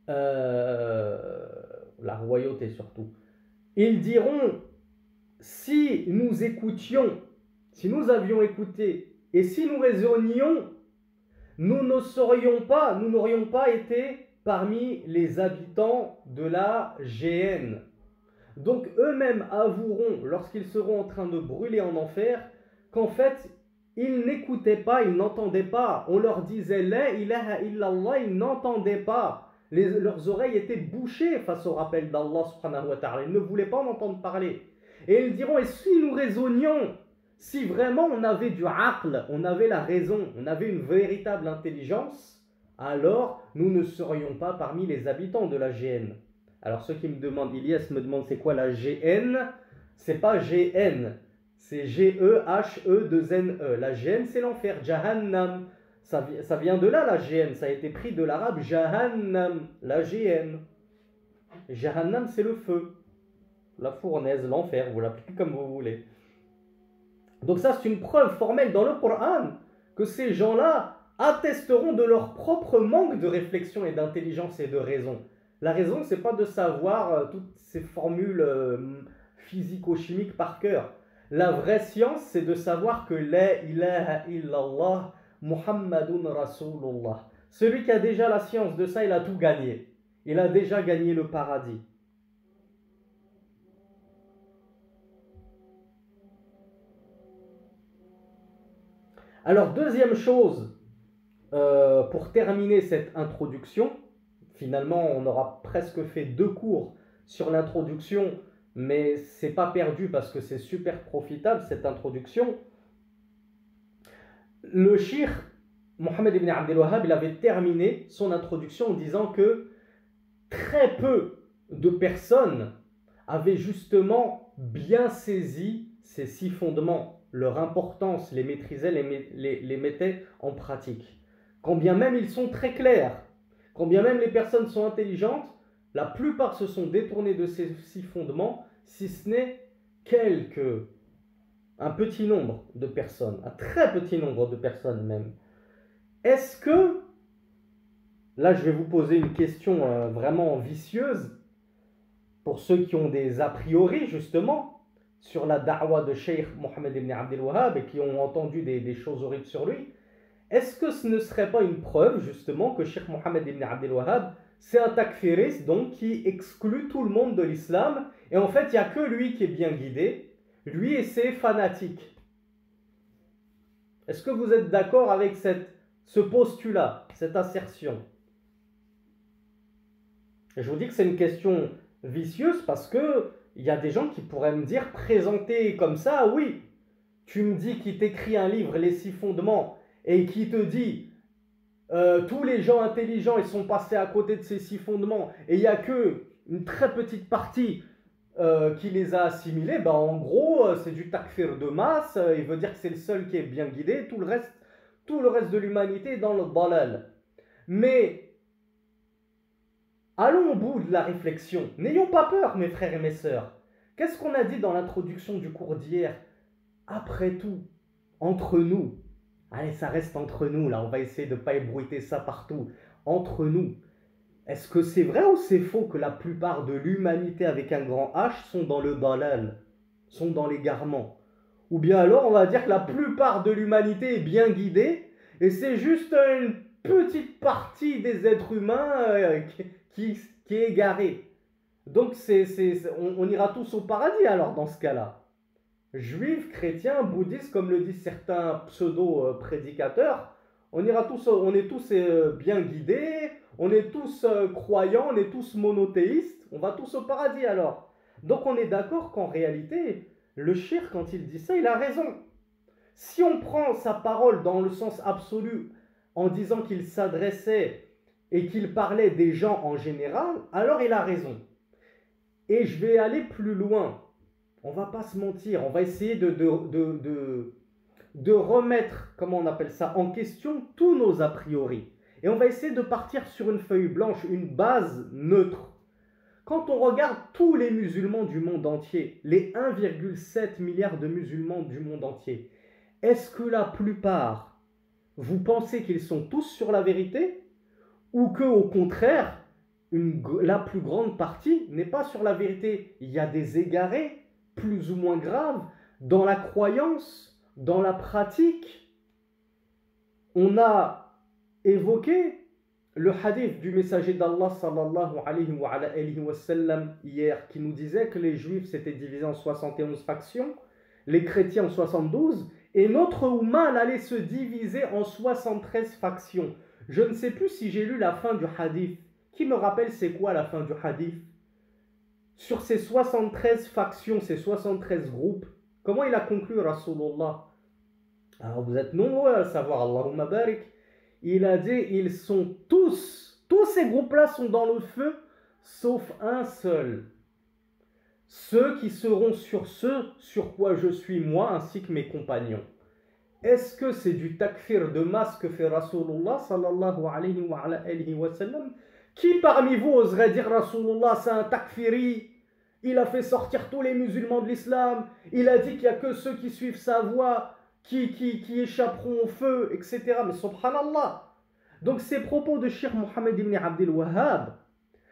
la royauté surtout. Ils diront, si nous écoutions, si nous avions écouté et si nous raisonnions, nous n'aurions pas été parmi les habitants de la géhenne. Donc eux-mêmes avoueront, lorsqu'ils seront en train de brûler en enfer, qu'en fait, ils n'écoutaient pas, ils n'entendaient pas. On leur disait La ilaha illallah, ils n'entendaient pas. Leurs oreilles étaient bouchées face au rappel d'Allah subhanahu wa ta'ala. Ils ne voulaient pas en entendre parler. Et ils diront, et si nous raisonnions, si vraiment on avait du aql, on avait la raison, on avait une véritable intelligence, alors nous ne serions pas parmi les habitants de la GN. Alors ceux qui me demandent, Ilyes me demande c'est quoi la GN? C'est pas GN, c'est G-E-H-E-2-N-E. La GN c'est l'enfer, Jahannam. Ça vient de là la GN, ça a été pris de l'arabe Jahannam, la GN. Jahannam c'est le feu, la fournaise, l'enfer, vous l'appelez comme vous voulez. Donc ça c'est une preuve formelle dans le Coran que ces gens-là attesteront de leur propre manque de réflexion et d'intelligence et de raison. La raison, c'est pas de savoir toutes ces formules physico-chimiques par cœur. La vraie science, c'est de savoir que La ilaha illallah Muhammadun Rasulullah. Celui qui a déjà la science de ça, il a tout gagné. Il a déjà gagné le paradis. Alors, deuxième chose, pour terminer cette introduction, finalement, on aura presque fait 2 cours sur l'introduction, mais c'est pas perdu parce que c'est super profitable cette introduction. Le cheikh Mohammed ibn Abdel Wahhab, il avait terminé son introduction en disant que très peu de personnes avaient justement bien saisi ces 6 fondements, leur importance, les maîtrisaient, les mettaient en pratique. Quand bien même ils sont très clairs, quand bien même les personnes sont intelligentes, la plupart se sont détournés de ces 6 fondements, si ce n'est un petit nombre de personnes, un très petit nombre de personnes même. Est-ce que, là je vais vous poser une question vraiment vicieuse, pour ceux qui ont des a priori justement sur la da'wa de Cheikh Mohammed ibn Abdel Wahhab et qui ont entendu des choses horribles sur lui, est-ce que ce ne serait pas une preuve justement que Cheikh Mohammed ibn Abdel Wahhab c'est un takfiriste donc qui exclut tout le monde de l'islam et en fait il n'y a que lui qui est bien guidé, lui et ses fanatiques? Est-ce que vous êtes d'accord avec ce postulat, cette assertion? Et je vous dis que c'est une question vicieuse parce que il y a des gens qui pourraient me dire, présenté comme ça, oui, tu me dis qu'il t'écrit un livre, Les 6 fondements, et qui te dit, tous les gens intelligents, ils sont passés à côté de ces 6 fondements, et il n'y a qu'une très petite partie qui les a assimilés, ben en gros, c'est du takfir de masse, il veut dire que c'est le seul qui est bien guidé, tout le reste de l'humanité est dans le dalal. Mais allons au bout de la réflexion. N'ayons pas peur, mes frères et mes sœurs. Qu'est-ce qu'on a dit dans l'introduction du cours d'hier? Après tout, entre nous, allez, ça reste entre nous, là, on va essayer de ne pas ébruiter ça partout. Entre nous, est-ce que c'est vrai ou c'est faux que la plupart de l'humanité avec un grand H sont dans le dalal, sont dans l'égarement? Ou bien alors, on va dire que la plupart de l'humanité est bien guidée, et c'est juste une petite partie des êtres humains qui est égarée. Donc on ira tous au paradis alors dans ce cas-là. Juifs, chrétiens, bouddhistes, comme le disent certains pseudo-prédicateurs, on est tous bien guidés, on est tous croyants, on est tous monothéistes, on va tous au paradis alors. Donc on est d'accord qu'en réalité, le shirk, quand il dit ça, il a raison. Si on prend sa parole dans le sens absolu, en disant qu'il s'adressait et qu'il parlait des gens en général, alors il a raison. Et je vais aller plus loin. On va pas se mentir, on va essayer de remettre, comment on appelle ça, en question tous nos a priori. Et on va essayer de partir sur une feuille blanche, une base neutre. Quand on regarde tous les musulmans du monde entier, les 1,7 milliard de musulmans du monde entier, est-ce que la plupart, vous pensez qu'ils sont tous sur la vérité? Ou que, au contraire, la plus grande partie n'est pas sur la vérité? Il y a des égarés, plus ou moins graves, dans la croyance, dans la pratique. On a évoqué le hadith du messager d'Allah sallallahu alayhi wa sallam hier qui nous disait que les juifs s'étaient divisés en 71 factions, les chrétiens en 72, et notre Oumma allait se diviser en 73 factions. Je ne sais plus si j'ai lu la fin du hadith. Qui me rappelle c'est quoi la fin du hadith? Sur ces 73 factions, ces 73 groupes, comment il a conclu Rasulullah? Alors vous êtes nombreux à le savoir, Allahumma barik. Il a dit, ils sont tous ces groupes-là sont dans le feu, sauf un seul. Ceux qui seront sur ce sur quoi je suis moi, ainsi que mes compagnons. Est-ce que c'est du takfir de masse que fait Rasulullah sallallahu alayhi wa sallam? Qui parmi vous oserait dire Rasulullah c'est un takfiri? Il a fait sortir tous les musulmans de l'islam, il a dit qu'il n'y a que ceux qui suivent sa voie qui échapperont au feu, etc. Mais subhanallah. Donc ces propos de Cheikh Mohammed ibn Abdel Wahhab,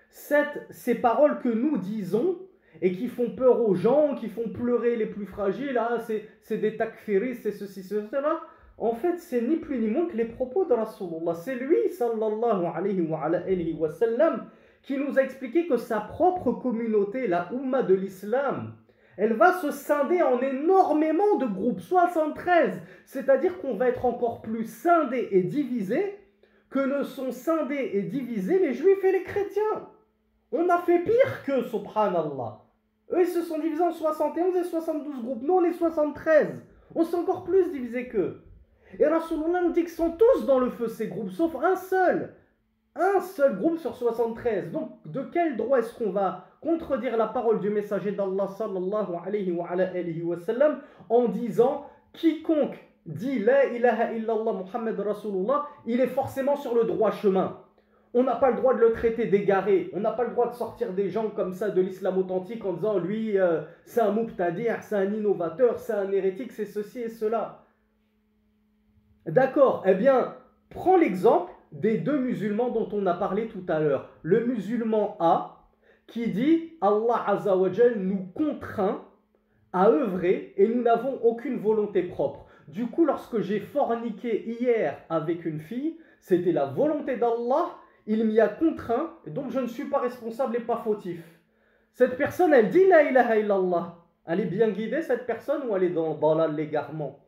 ces paroles que nous disons et qui font peur aux gens, qui font pleurer les plus fragiles, ah, c'est des takfiris, c'est ceci, cela. En fait, c'est ni plus ni moins que les propos de Rasulullah. C'est lui, sallallahu alayhi wa sallam, qui nous a expliqué que sa propre communauté, la Ummah de l'islam, elle va se scinder en énormément de groupes, 73. C'est-à-dire qu'on va être encore plus scindés et divisés que ne sont scindés et divisés les juifs et les chrétiens. On a fait pire qu'eux, subhanallah. Eux, ils se sont divisés en 71 et 72 groupes. Nous, on est 73. On s'est encore plus divisés qu'eux. Et Rasulullah nous dit qu'ils sont tous dans le feu, ces groupes, sauf un seul. Un seul groupe sur 73. Donc, de quel droit est-ce qu'on va contredire la parole du messager d'Allah sallallahu alayhi wa sallam en disant quiconque dit la ilaha illallah Muhammad Rasulullah, il est forcément sur le droit chemin. On n'a pas le droit de le traiter d'égaré. On n'a pas le droit de sortir des gens comme ça de l'islam authentique en disant lui, c'est un mubtadir, c'est un innovateur, c'est un hérétique, c'est ceci et cela. D'accord, eh bien, prends l'exemple des deux musulmans dont on a parlé tout à l'heure. Le musulman A qui dit Allah Azza wa Jal nous contraint à œuvrer et nous n'avons aucune volonté propre. Du coup, lorsque j'ai forniqué hier avec une fille, c'était la volonté d'Allah, il m'y a contraint, donc je ne suis pas responsable et pas fautif. Cette personne, elle dit la ilaha illallah. Elle est bien guidée, cette personne, ou elle est dans l'égarement?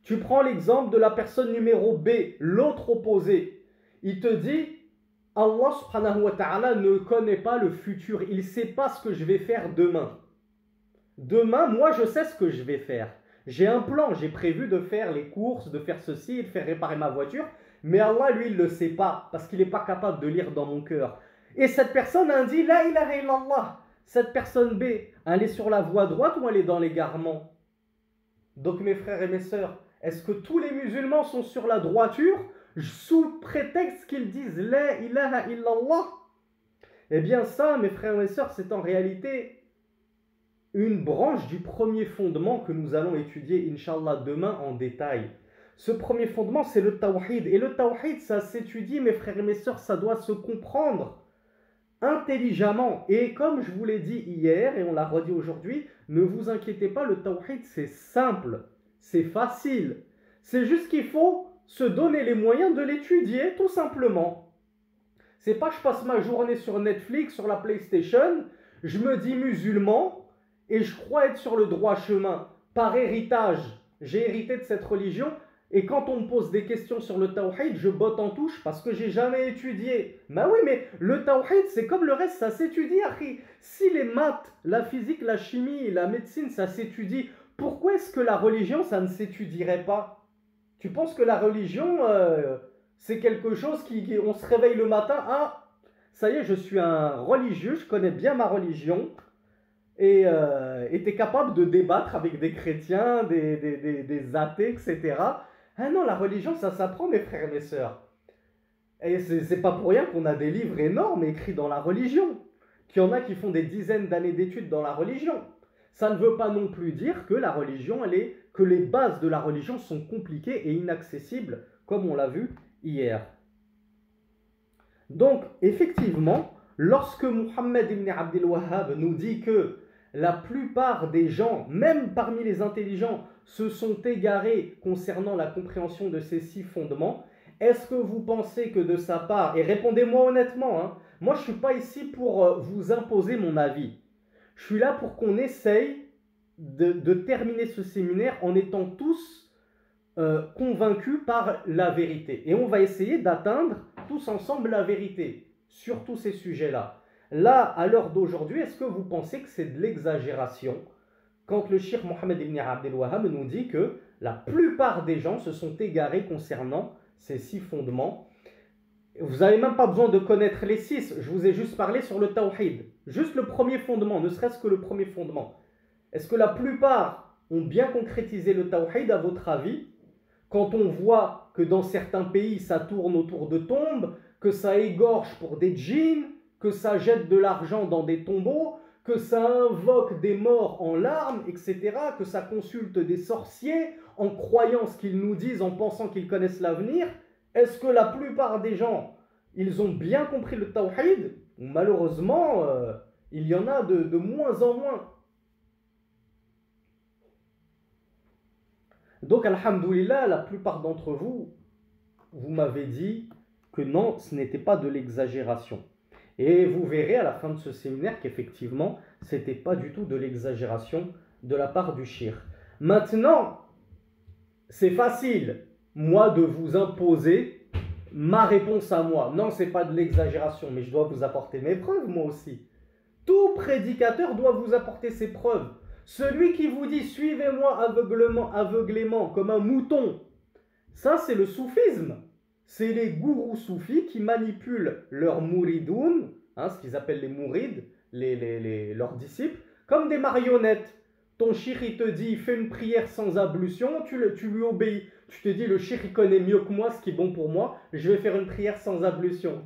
Tu prends l'exemple de la personne numéro B, l'autre opposé. Il te dit, Allah subhanahu wa ta'ala ne connaît pas le futur. Il ne sait pas ce que je vais faire demain. Demain, moi, je sais ce que je vais faire. J'ai un plan, j'ai prévu de faire les courses, de faire ceci, de faire réparer ma voiture. Mais Allah, lui, il ne le sait pas, parce qu'il n'est pas capable de lire dans mon cœur. Et cette personne a dit, la ilaha illallah. Cette personne B, elle est sur la voie droite ou elle est dans l'égarement? Donc mes frères et mes sœurs, est-ce que tous les musulmans sont sur la droiture sous prétexte qu'ils disent la ilaha illallah? Eh bien ça, mes frères et mes sœurs, c'est en réalité une branche du premier fondement que nous allons étudier, Inch'Allah, demain en détail. Ce premier fondement, c'est le tawhid. Et le tawhid, ça s'étudie, mes frères et mes sœurs, ça doit se comprendre intelligemment. Et comme je vous l'ai dit hier, et on l'a redit aujourd'hui, ne vous inquiétez pas, le tawhid, c'est simple, c'est facile. C'est juste qu'il faut se donner les moyens de l'étudier, tout simplement. C'est pas je passe ma journée sur Netflix, sur la PlayStation, je me dis musulman, et je crois être sur le droit chemin. Par héritage, j'ai hérité de cette religion, et quand on me pose des questions sur le tawhid, je botte en touche parce que j'ai jamais étudié. Ben oui, mais le tawhid, c'est comme le reste, ça s'étudie, akhi. Si les maths, la physique, la chimie, la médecine, ça s'étudie, pourquoi est-ce que la religion, ça ne s'étudierait pas? Tu penses que la religion, c'est quelque chose on se réveille le matin, ah, ça y est, je suis un religieux, je connais bien ma religion, et tu es capable de débattre avec des chrétiens, des athées, etc. Ah non, la religion, ça s'apprend, mes frères et mes sœurs. Et c'est pas pour rien qu'on a des livres énormes écrits dans la religion, qu'il y en a qui font des dizaines d'années d'études dans la religion. Ça ne veut pas non plus dire que la religion, que les bases de la religion sont compliquées et inaccessibles, comme on l'a vu hier. Donc, effectivement, lorsque Muhammad ibn Abdel Wahhab nous dit que la plupart des gens, même parmi les intelligents, se sont égarés concernant la compréhension de ces 6 fondements, est-ce que vous pensez que de sa part, et répondez-moi honnêtement, hein, moi je ne suis pas ici pour vous imposer mon avis. Je suis là pour qu'on essaye de terminer ce séminaire en étant tous convaincus par la vérité. Et on va essayer d'atteindre tous ensemble la vérité sur tous ces sujets-là. Là, à l'heure d'aujourd'hui, est-ce que vous pensez que c'est de l'exagération quand le cheikh Mohammed ibn Abdel Wahhab nous dit que la plupart des gens se sont égarés concernant ces 6 fondements? Vous n'avez même pas besoin de connaître les 6, je vous ai juste parlé sur le tawhid. Juste le premier fondement, ne serait-ce que le premier fondement. Est-ce que la plupart ont bien concrétisé le tawhid à votre avis? Quand on voit que dans certains pays, ça tourne autour de tombes, que ça égorge pour des djinns, que ça jette de l'argent dans des tombeaux, que ça invoque des morts en larmes, etc., que ça consulte des sorciers en croyant ce qu'ils nous disent, en pensant qu'ils connaissent l'avenir, est-ce que la plupart des gens, ils ont bien compris le tawhid? Malheureusement, il y en a de moins en moins. Donc, alhamdoulilah, la plupart d'entre vous, vous m'avez dit que non, ce n'était pas de l'exagération. Et vous verrez à la fin de ce séminaire qu'effectivement, ce n'était pas du tout de l'exagération de la part du cheikh. Maintenant, c'est facile, moi, de vous imposer ma réponse à moi. Non, ce n'est pas de l'exagération, mais je dois vous apporter mes preuves, moi aussi. Tout prédicateur doit vous apporter ses preuves. Celui qui vous dit « suivez-moi aveuglément comme un mouton », Ça, c'est le soufisme. C'est les gourous soufis qui manipulent leurs mouridoun, hein, ce qu'ils appellent les mourides, leurs disciples, comme des marionnettes. Ton shir, il te dit, fais une prière sans ablution, tu lui obéis. Tu te dis, le shir, il connaît mieux que moi ce qui est bon pour moi, je vais faire une prière sans ablution.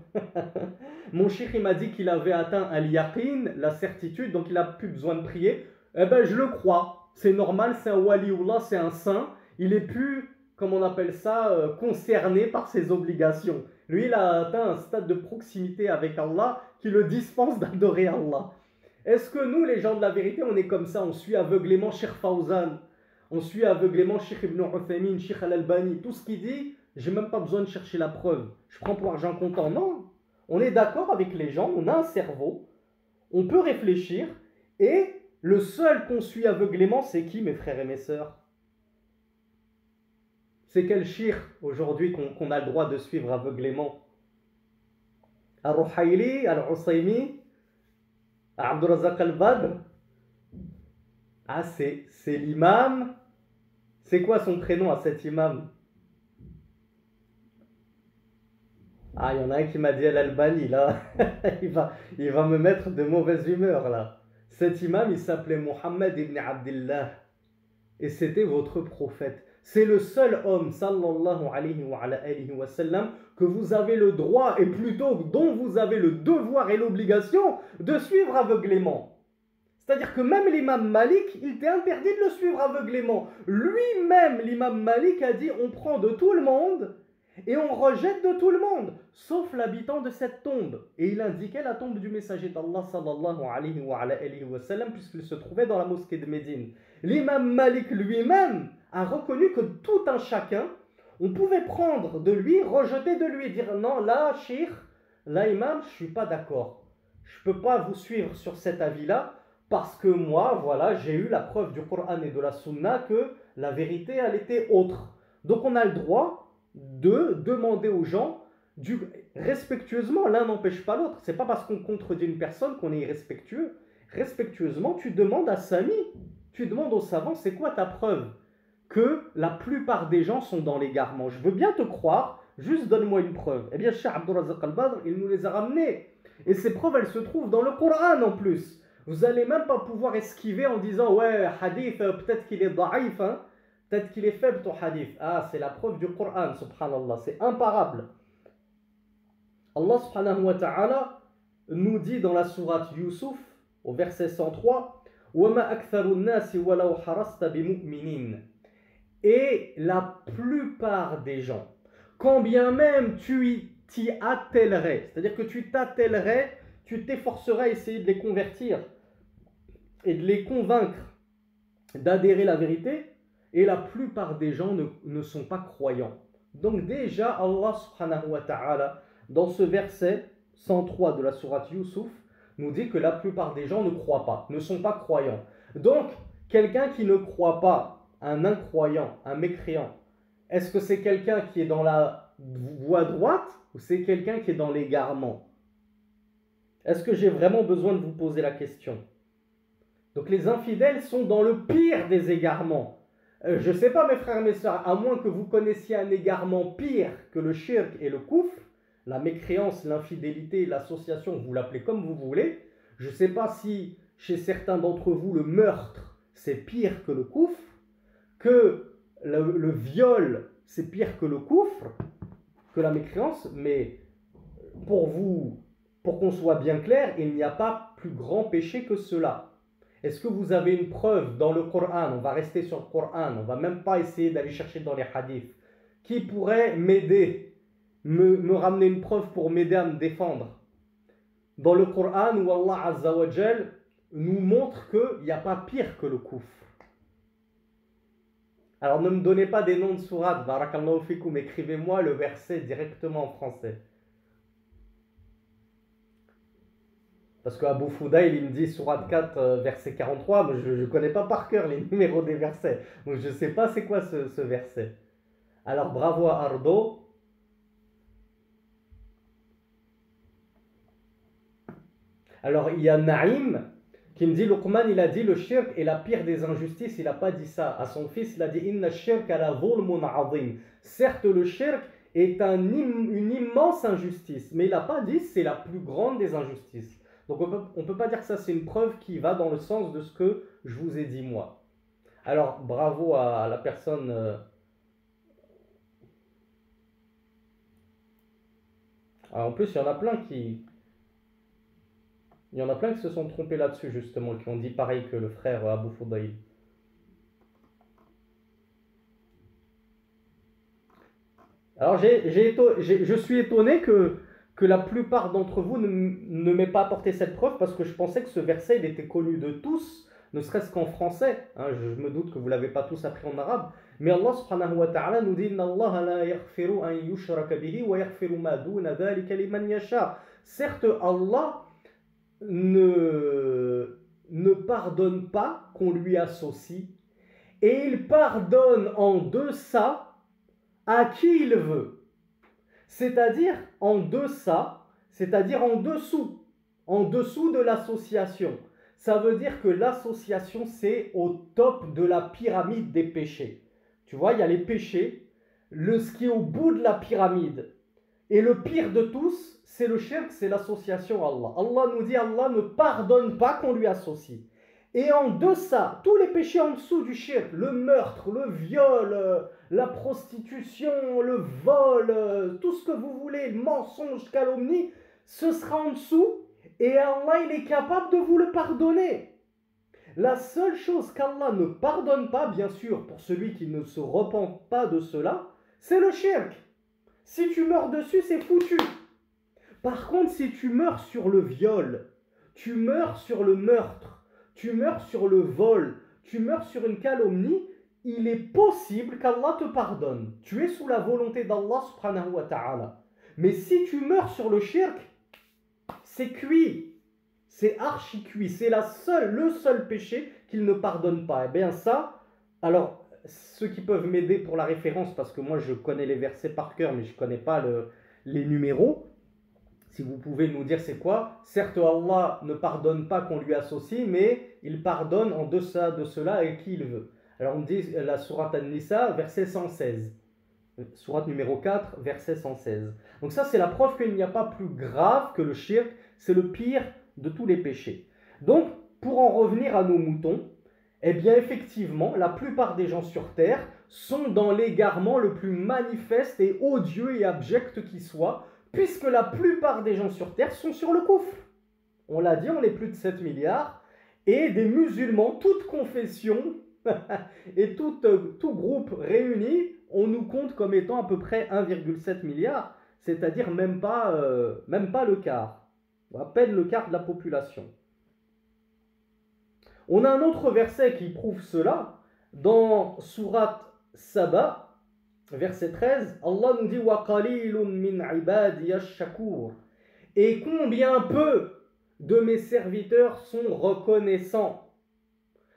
Mon shir, il m'a dit qu'il avait atteint al-yaqin, la certitude, donc il n'a plus besoin de prier. Eh ben, je le crois. C'est normal, c'est un waliullah, c'est un saint. Il est plus, comme on appelle ça, concerné par ses obligations. Lui, il a atteint un stade de proximité avec Allah qui le dispense d'adorer Allah. Est-ce que nous, les gens de la vérité, on est comme ça? On suit aveuglément Cheikh Fawzan, on suit aveuglément Cheikh Ibn Uthaymin, Cheikh Al-Albani, tout ce qu'il dit, j'ai même pas besoin de chercher la preuve. Je prends pour argent comptant. Non, on est d'accord avec les gens, on a un cerveau, on peut réfléchir, et le seul qu'on suit aveuglément, c'est qui, mes frères et mes sœurs? C'est quel shir aujourd'hui qu'on a le droit de suivre aveuglément? Al-Ruhayli, Al-Usaymi, Abdurrazaq al-Badr? Ah, c'est l'imam. C'est quoi son prénom à cet imam? Ah, il y en a un qui m'a dit Al-Albani, là. il va me mettre de mauvaise humeur, là. Cet imam, il s'appelait Muhammad ibn Abdillah. Et c'était votre prophète. C'est le seul homme, sallallahu alayhi wa sallam, que vous avez le droit, et plutôt dont vous avez le devoir et l'obligation de suivre aveuglément. C'est-à-dire que même l'imam Malik, il t'est interdit de le suivre aveuglément. Lui-même, l'imam Malik a dit, on prend de tout le monde et on rejette de tout le monde, sauf l'habitant de cette tombe. Et il indiquait la tombe du messager d'Allah, sallallahu alayhi wa sallam, puisqu'il se trouvait dans la mosquée de Médine. L'imam Malik lui-même a reconnu que tout un chacun, on pouvait prendre de lui, rejeter de lui, et dire non, là, shir, là, imam, je ne suis pas d'accord. Je ne peux pas vous suivre sur cet avis-là, parce que moi, voilà, j'ai eu la preuve du Coran et de la Sunna que la vérité, elle était autre. Donc on a le droit de demander aux gens, respectueusement, l'un n'empêche pas l'autre. C'est pas parce qu'on contredit une personne qu'on est irrespectueux. Respectueusement, tu demandes à Sami, tu demandes aux savants, c'est quoi ta preuve que la plupart des gens sont dans l'égarement? Je veux bien te croire, juste donne-moi une preuve. Eh bien, Cheikh Abdurrazaq al-Badr, il nous les a ramenées. Et ces preuves, elles se trouvent dans le Coran en plus. Vous n'allez même pas pouvoir esquiver en disant, ouais, hadith, peut-être qu'il est daïf, hein? Peut-être qu'il est faible ton hadith. Ah, c'est la preuve du Coran, subhanallah, c'est imparable. Allah subhanahu wa ta'ala nous dit dans la sourate Yusuf, au verset 103, وَمَا أَكْثَرُ النَّاسِ وَلَوْ حَرَصْتَ بِمُؤْمِنِينَ. Et la plupart des gens, quand bien même tu t'y attellerais, c'est-à-dire que tu t'attellerais, tu t'efforcerais à essayer de les convertir et de les convaincre d'adhérer à la vérité, et la plupart des gens ne sont pas croyants. Donc déjà, Allah subhanahu wa ta'ala, dans ce verset 103 de la sourate Yusuf, nous dit que la plupart des gens ne croient pas, ne sont pas croyants. Donc, quelqu'un qui ne croit pas, un incroyant, un mécréant, est-ce que c'est quelqu'un qui est dans la voie droite ou c'est quelqu'un qui est dans l'égarement? Est-ce que j'ai vraiment besoin de vous poser la question? Donc les infidèles sont dans le pire des égarements. Je ne sais pas mes frères et mes sœurs, à moins que vous connaissiez un égarement pire que le shirk et le koufr, la mécréance, l'infidélité, l'association, vous l'appelez comme vous voulez. Je ne sais pas si chez certains d'entre vous le meurtre c'est pire que le koufr, que le viol c'est pire que le koufr, que la mécréance, mais pour qu'on soit bien clair, il n'y a pas plus grand péché que cela. Est-ce que vous avez une preuve dans le Coran? On va rester sur le Coran, on ne va même pas essayer d'aller chercher dans les hadiths. Qui pourrait m'aider, me ramener une preuve pour m'aider à me défendre? Dans le Coran où Allah Azza wa Jal nous montre qu'il n'y a pas pire que le koufr. Alors ne me donnez pas des noms de sourates, barakallahu fikoum, écrivez-moi le verset directement en français. Parce qu'Abu Foudail, il me dit Sourate 4, verset 43, mais je ne connais pas par cœur les numéros des versets. Donc je ne sais pas c'est quoi ce verset. Alors bravo à Ardo. Alors il y a Naïm qui me dit, Luqman, il a dit, le shirk est la pire des injustices. Il n'a pas dit ça à son fils, il a dit, Inna shirk ala dhulmun azim. Certes, le shirk est une immense injustice, mais il n'a pas dit c'est la plus grande des injustices. Donc on ne peut pas dire que ça c'est une preuve qui va dans le sens de ce que je vous ai dit moi. Alors bravo à la personne... Alors, en plus il y en a plein qui... Il y en a plein qui se sont trompés là-dessus justement, qui ont dit pareil que le frère Abou Foudaïl. Alors je suis étonné que la plupart d'entre vous ne m'aient pas apporté cette preuve parce que je pensais que ce verset il était connu de tous, ne serait-ce qu'en français. Hein, je me doute que vous ne l'avez pas tous appris en arabe. Mais Allah subhanahu wa ta'ala nous dit Inna Allah la yaghfiru an yushraka bihi wa yaghfiru ma duna dhalika liman yasha. Certes, Allah ne pardonne pas qu'on lui associe et il pardonne en deçà à qui il veut. C'est-à-dire en deçà, c'est-à-dire en dessous de l'association. Ça veut dire que l'association, c'est au top de la pyramide des péchés. Tu vois, il y a les péchés, ce qui est au bout de la pyramide. Et le pire de tous, c'est le shirk, c'est l'association à Allah. Allah nous dit, Allah ne pardonne pas qu'on lui associe. Et en deçà, tous les péchés en dessous du shirk, le meurtre, le viol, la prostitution, le vol, tout ce que vous voulez, le mensonge, calomnie, ce sera en dessous et Allah il est capable de vous le pardonner. La seule chose qu'Allah ne pardonne pas, bien sûr, pour celui qui ne se repent pas de cela, c'est le shirk. Si tu meurs dessus, c'est foutu. Par contre, si tu meurs sur le viol, tu meurs sur le meurtre, tu meurs sur le vol, tu meurs sur une calomnie, il est possible qu'Allah te pardonne. Tu es sous la volonté d'Allah subhanahu wa ta'ala. Mais si tu meurs sur le shirk, c'est cuit. C'est archi cuit. C'est le seul péché qu'il ne pardonne pas. Eh bien ça, alors ceux qui peuvent m'aider pour la référence, parce que moi je connais les versets par cœur, mais je ne connais pas les numéros. Si vous pouvez nous dire c'est quoi. Certes, Allah ne pardonne pas qu'on lui associe, mais il pardonne en deçà de cela à qui il veut. Alors on dit la sourate An-Nisa, verset 116. Sourate numéro 4, verset 116. Donc ça c'est la preuve qu'il n'y a pas plus grave que le shirk, c'est le pire de tous les péchés. Donc pour en revenir à nos moutons, eh bien effectivement, la plupart des gens sur terre sont dans l'égarement le plus manifeste et odieux et abject qui soit, puisque la plupart des gens sur terre sont sur le koufr. On l'a dit, on est plus de 7 milliards, et des musulmans, toutes confessions, et tout groupe réuni, on nous compte comme étant à peu près 1,7 milliard, c'est-à-dire même pas le quart, à peine le quart de la population. On a un autre verset qui prouve cela, dans Sourate Saba, verset 13, Allah nous dit « Wa qalilun min ibadiya shakur » et combien peu de mes serviteurs sont reconnaissants.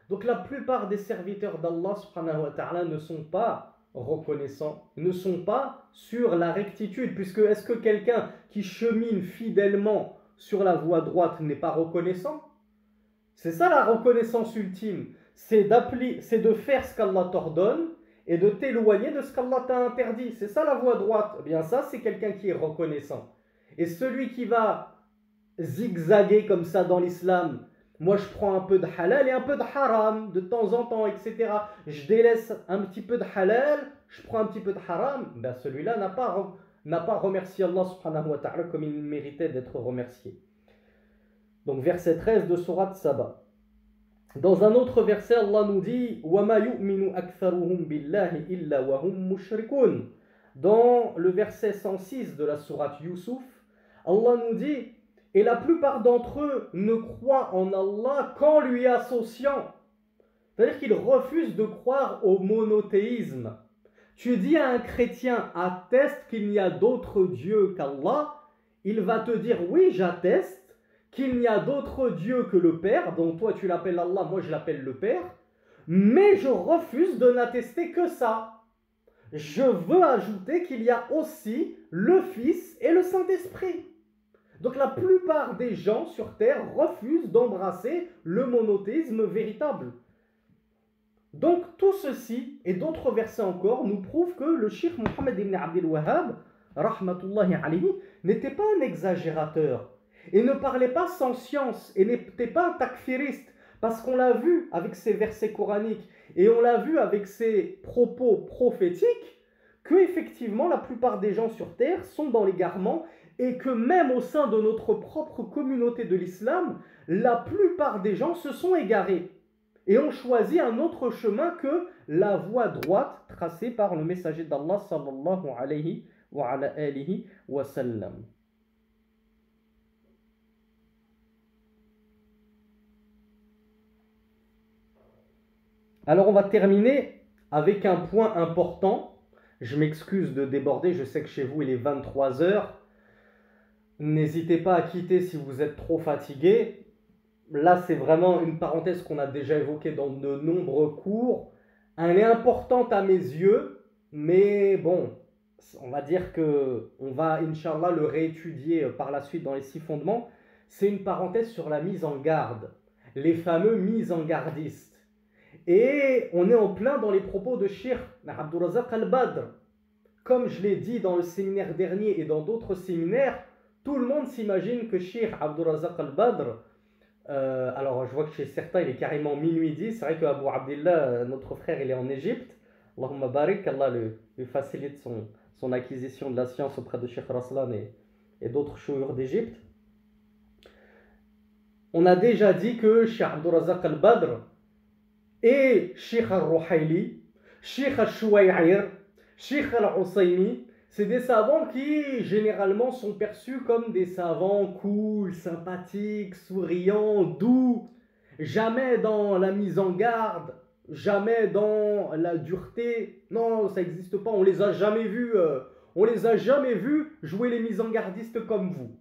Donc la plupart des serviteurs d'Allah subhanahu wa ta'ala ne sont pas reconnaissants, ne sont pas sur la rectitude, puisque est-ce que quelqu'un qui chemine fidèlement sur la voie droite n'est pas reconnaissant? C'est ça la reconnaissance ultime, c'est de faire ce qu'Allah t'ordonne et de t'éloigner de ce qu'Allah t'a interdit. C'est ça la voie droite. Eh bien ça, c'est quelqu'un qui est reconnaissant. Et celui qui va zigzaguer comme ça dans l'islam, moi je prends un peu de halal et un peu de haram de temps en temps, etc. Je délaisse un petit peu de halal, je prends un petit peu de haram, ben celui-là n'a pas remercié Allah subhanahu wa ta'ala comme il méritait d'être remercié. Donc verset 13 de Sourate Saba. Dans un autre verset, Allah nous dit وَمَا يُؤْمِنُ أَكْثَرُهُمْ بِاللَّهِ إِلَّا وَهُمْ مُشْرِكُونَ. Dans le verset 106 de la sourate Youssouf, Allah nous dit et la plupart d'entre eux ne croient en Allah qu'en lui associant. C'est-à-dire qu'ils refusent de croire au monothéisme. Tu dis à un chrétien atteste qu'il n'y a d'autre Dieu qu'Allah, il va te dire oui, j'atteste qu'il n'y a d'autre Dieu que le Père, dont toi tu l'appelles Allah, moi je l'appelle le Père, mais je refuse de n'attester que ça. Je veux ajouter qu'il y a aussi le Fils et le Saint-Esprit. Donc la plupart des gens sur terre refusent d'embrasser le monothéisme véritable. Donc tout ceci et d'autres versets encore nous prouvent que le cheikh Mohammed ibn Abdel Wahhab, rahmatullahi alayhi, n'était pas un exagérateur et ne parlait pas sans science et n'était pas un takfiriste, parce qu'on l'a vu avec ses versets coraniques et on l'a vu avec ses propos prophétiques que effectivement la plupart des gens sur terre sont dans l'égarement et que même au sein de notre propre communauté de l'islam, la plupart des gens se sont égarés et ont choisi un autre chemin que la voie droite tracée par le messager d'Allah sallallahu alayhi wa ala alihi wa sallam. Alors on va terminer avec un point important. Je m'excuse de déborder, je sais que chez vous il est 23 heures. N'hésitez pas à quitter si vous êtes trop fatigué. Là, c'est vraiment une parenthèse qu'on a déjà évoquée dans de nombreux cours. Elle est importante à mes yeux, mais bon, on va dire qu'on va, Inch'Allah, le réétudier par la suite dans les 6 fondements. C'est une parenthèse sur la mise en garde, les fameux mises en gardistes. Et on est en plein dans les propos de Cheikh Abdul Razak al-Badr. Comme je l'ai dit dans le séminaire dernier et dans d'autres séminaires, tout le monde s'imagine que Cheikh Abdul Razak al-Badr, alors je vois que chez certains il est carrément minuit 10. C'est vrai que Abu Abdillah, notre frère, il est en Égypte. Allahumma barik, Allah lui facilite son acquisition de la science auprès de Cheikh Raslan et d'autres chouïrs d'Égypte. On a déjà dit que Cheikh Abdul Razak al-Badr et Cheikh al-Ruhayli, Cheikh al-Chouaïr, Cheikh al-Husaymi, c'est des savants qui généralement sont perçus comme des savants cool, sympathiques, souriants, doux, jamais dans la mise en garde, jamais dans la dureté. Non, ça n'existe pas, on les a jamais vus jouer les mises en gardistes comme vous.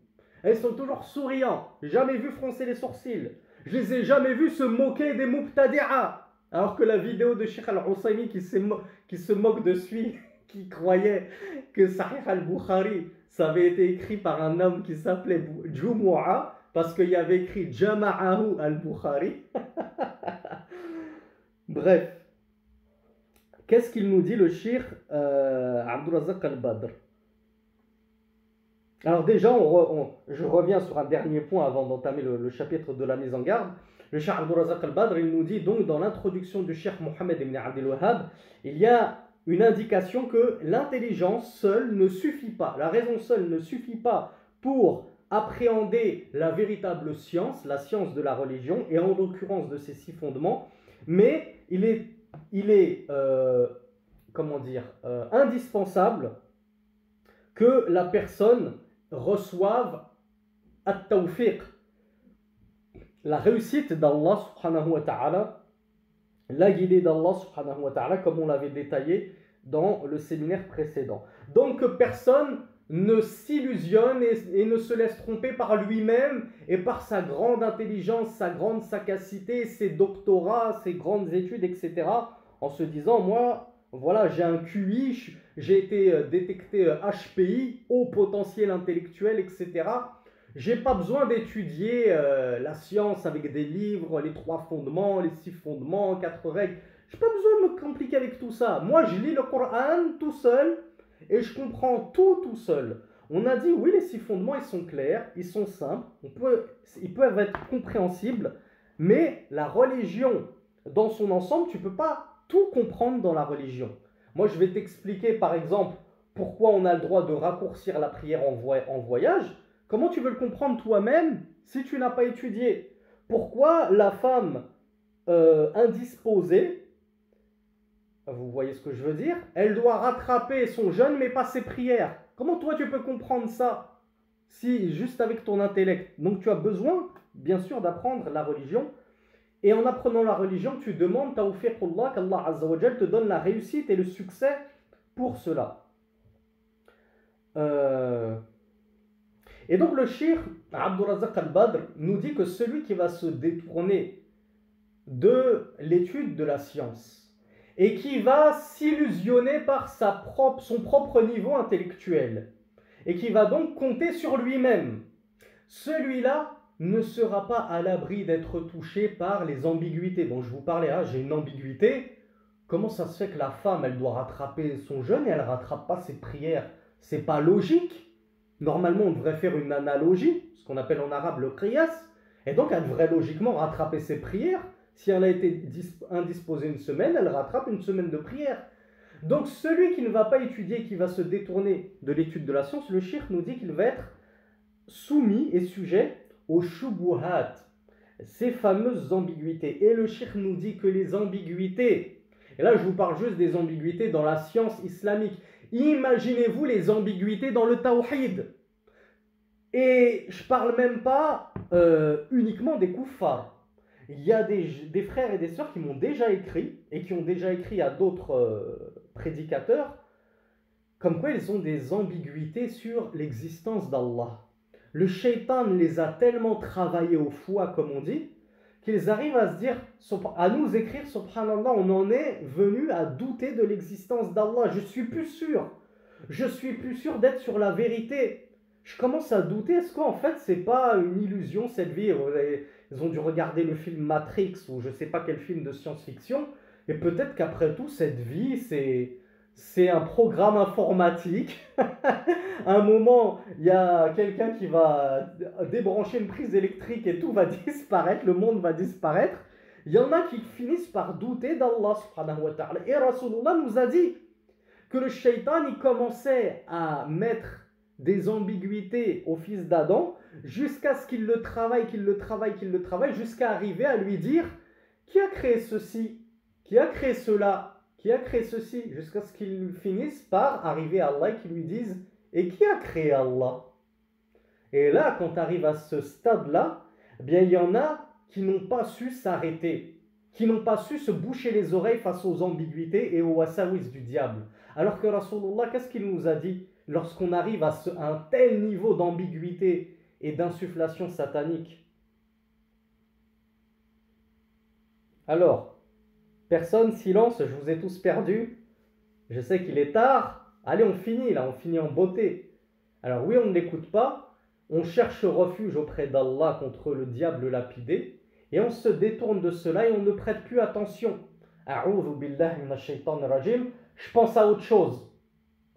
Elles sont toujours souriants, jamais vu froncer les sourcils. Je les ai jamais vus se moquer des mubtadi'a. Alors que la vidéo de Cheikh al-Husaymi qui se moque de celui qui croyait que Sahih al-Bukhari, ça avait été écrit par un homme qui s'appelait Jumu'a, parce qu'il y avait écrit Jama'ahu al-Bukhari. Bref, qu'est-ce qu'il nous dit le Cheikh Abdul Razak al-Badr? Alors déjà, je reviens sur un dernier point avant d'entamer le chapitre de la mise en garde. Le Cheikh Abdul Razak al-Badr, il nous dit donc dans l'introduction du Cheikh Mohammed ibn Abdel Wahhab, il y a une indication que l'intelligence seule ne suffit pas, la raison seule ne suffit pas pour appréhender la véritable science, la science de la religion, et en l'occurrence de ces 6 fondements, mais il est indispensable que la personne reçoive at-tawfiq, la réussite d'Allah subhanahu wa ta'ala, la guidée d'Allah subhanahu wa ta'ala, comme on l'avait détaillé dans le séminaire précédent. Donc que personne ne s'illusionne et ne se laisse tromper par lui-même et par sa grande intelligence, sa grande sagacité, ses doctorats, ses grandes études, etc. En se disant, moi, voilà, j'ai un QI, j'ai été détecté HPI, haut potentiel intellectuel, etc. J'ai pas besoin d'étudier la science avec des livres, les 3 fondements, les 6 fondements, 4 règles. J'ai pas besoin de me compliquer avec tout ça. Moi, je lis le Coran tout seul et je comprends tout seul. On a dit, oui, les 6 fondements, ils sont clairs, ils sont simples, ils peuvent être compréhensibles, mais la religion, dans son ensemble, tu peux pas tout comprendre dans la religion. Moi, je vais t'expliquer, par exemple, pourquoi on a le droit de raccourcir la prière en voyage. Comment tu veux le comprendre toi-même si tu n'as pas étudié? Pourquoi la femme indisposée, vous voyez ce que je veux dire, elle doit rattraper son jeûne mais pas ses prières? Comment toi tu peux comprendre ça si juste avec ton intellect? Donc tu as besoin bien sûr d'apprendre la religion, et en apprenant la religion tu demandes tawfiqullah, qu'Allah Azza wa Jal te donne la réussite et le succès pour cela. Et donc le Cheikh Abdul Razak al-Badr nous dit que celui qui va se détourner de l'étude de la science et qui va s'illusionner par son propre niveau intellectuel et qui va donc compter sur lui-même celui-là ne sera pas à l'abri d'être touché par les ambiguïtés dont je vous parlais. Ah, j'ai une ambiguïté. Comment ça se fait que la femme, elle doit rattraper son jeûne et elle ne rattrape pas ses prières? C'est pas logique. Normalement, on devrait faire une analogie, ce qu'on appelle en arabe le qiyas. Et donc, elle devrait logiquement rattraper ses prières. Si elle a été indisposée une semaine, elle rattrape une semaine de prière. Donc, celui qui ne va pas étudier, qui va se détourner de l'étude de la science, le shirk nous dit qu'il va être soumis et sujet aux shubuhat, ces fameuses ambiguïtés. Et le shirk nous dit que les ambiguïtés, et là je vous parle juste des ambiguïtés dans la science islamique, imaginez-vous les ambiguïtés dans le tawhid. Et je parle même pas uniquement des kuffars. Il y a des frères et des sœurs qui m'ont déjà écrit, et qui ont déjà écrit à d'autres prédicateurs, comme quoi ils ont des ambiguïtés sur l'existence d'Allah. Le shaitan les a tellement travaillés au foie, comme on dit, qu'ils arrivent à se dire, à nous écrire, subhanallah, on en est venu à douter de l'existence d'Allah. Je suis plus sûr d'être sur la vérité. Je commence à douter, est-ce qu'en fait c'est pas une illusion cette vie? Ils ont dû regarder le film Matrix ou je sais pas quel film de science-fiction, et peut-être qu'après tout cette vie c'est un programme informatique. À un moment, il y a quelqu'un qui va débrancher une prise électrique et tout va disparaître, le monde va disparaître. Il y en a qui finissent par douter d'Allah subhanahu wa ta'ala. Et Rasulullah nous a dit que le shaitan il commençait à mettre des ambiguïtés au fils d'Adam jusqu'à ce qu'il le travaille, jusqu'à arriver à lui dire qui a créé ceci, qui a créé cela, qui a créé ceci, jusqu'à ce qu'il finisse par arriver à Allah et qu'il lui dise et qui a créé Allah? Et là, quand tu arrives à ce stade-là, eh bien il y en a qui n'ont pas su s'arrêter, qui n'ont pas su se boucher les oreilles face aux ambiguïtés et aux wasawis du diable. Alors que Rasulullah, qu'est-ce qu'il nous a dit lorsqu'on arrive à un tel niveau d'ambiguïté et d'insufflation satanique? Alors, personne, silence, je vous ai tous perdus. Je sais qu'il est tard. Allez, on finit là, on finit en beauté. Alors oui, on ne l'écoute pas. On cherche refuge auprès d'Allah contre le diable lapidé. Et on se détourne de cela et on ne prête plus attention. A'udhu billahi minash shaitanir rajim. Je pense à autre chose.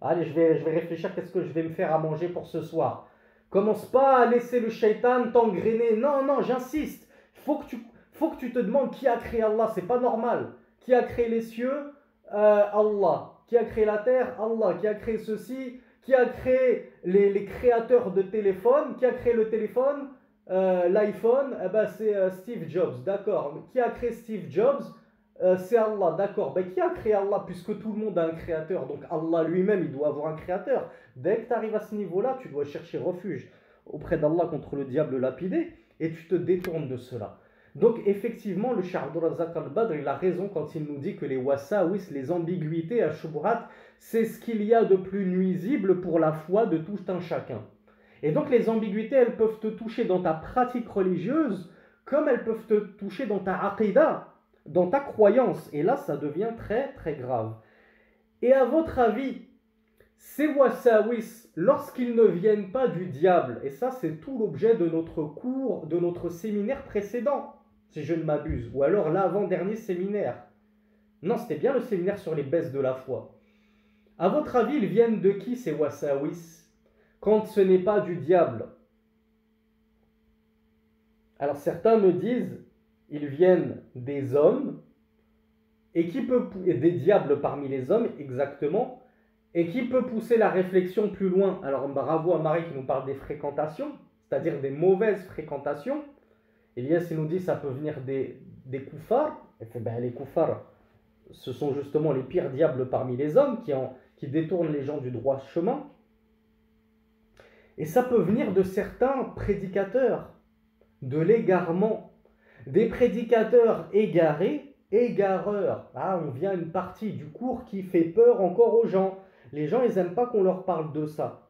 Allez, je vais réfléchir qu'est-ce que je vais me faire à manger pour ce soir. Commence pas à laisser le shaitan t'engrainer. Non, j'insiste. Faut que tu te demandes qui a créé Allah. C'est pas normal. Qui a créé les cieux? Allah. Qui a créé la terre? Allah. Qui a créé ceci? Qui a créé les créateurs de téléphones? Qui a créé le téléphone? L'iPhone? C'est Steve Jobs. D'accord. Qui a créé Steve Jobs? C'est Allah. D'accord. Qui a créé Allah? Puisque tout le monde a un créateur. Donc Allah lui-même, il doit avoir un créateur. Dès que tu arrives à ce niveau-là, tu dois chercher refuge auprès d'Allah contre le diable lapidé. Et tu te détournes de cela. Donc effectivement, le Cheikh Abdul Razak al-Badr, il a raison quand il nous dit que les wasawis, les ambiguïtés, al-shubuhat, c'est ce qu'il y a de plus nuisible pour la foi de tout un chacun. Et donc les ambiguïtés, elles peuvent te toucher dans ta pratique religieuse, comme elles peuvent te toucher dans ta aqidah, dans ta croyance. Et là, ça devient très très grave. Et à votre avis, ces wasawis, lorsqu'ils ne viennent pas du diable, et ça c'est tout l'objet de notre cours, de notre séminaire précédent, si je ne m'abuse, ou alors l'avant-dernier séminaire. Non, c'était bien le séminaire sur les baisses de la foi. À votre avis, ils viennent de qui ces wasawis, quand ce n'est pas du diable? Alors certains me disent, ils viennent des hommes, et des diables parmi les hommes, exactement, et qui peut pousser la réflexion plus loin. Alors bravo à Marie qui nous parle des fréquentations, c'est-à-dire des mauvaises fréquentations. Elias il nous dit ça peut venir des koufars. Et fait, les koufars, ce sont justement les pires diables parmi les hommes qui détournent les gens du droit chemin. Et ça peut venir de certains prédicateurs, de l'égarement, des prédicateurs égarés, égareurs. Ah, on vient à une partie du cours qui fait peur encore aux gens. Les gens, ils n'aiment pas qu'on leur parle de ça.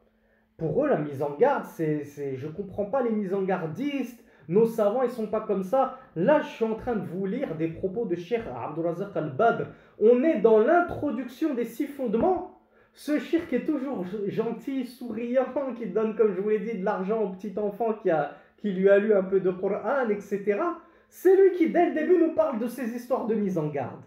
Pour eux, la mise en garde, je ne comprends pas les mises en gardistes. Nos savants, ils ne sont pas comme ça. Là, je suis en train de vous lire des propos de Cheikh Abdul Razak al-Badr. On est dans l'introduction des 6 fondements. Ce shirk est toujours gentil, souriant, qui donne, comme je vous l'ai dit, de l'argent au petit enfant qui lui a lu un peu de Coran, etc. C'est lui qui, dès le début, nous parle de ces histoires de mise en garde.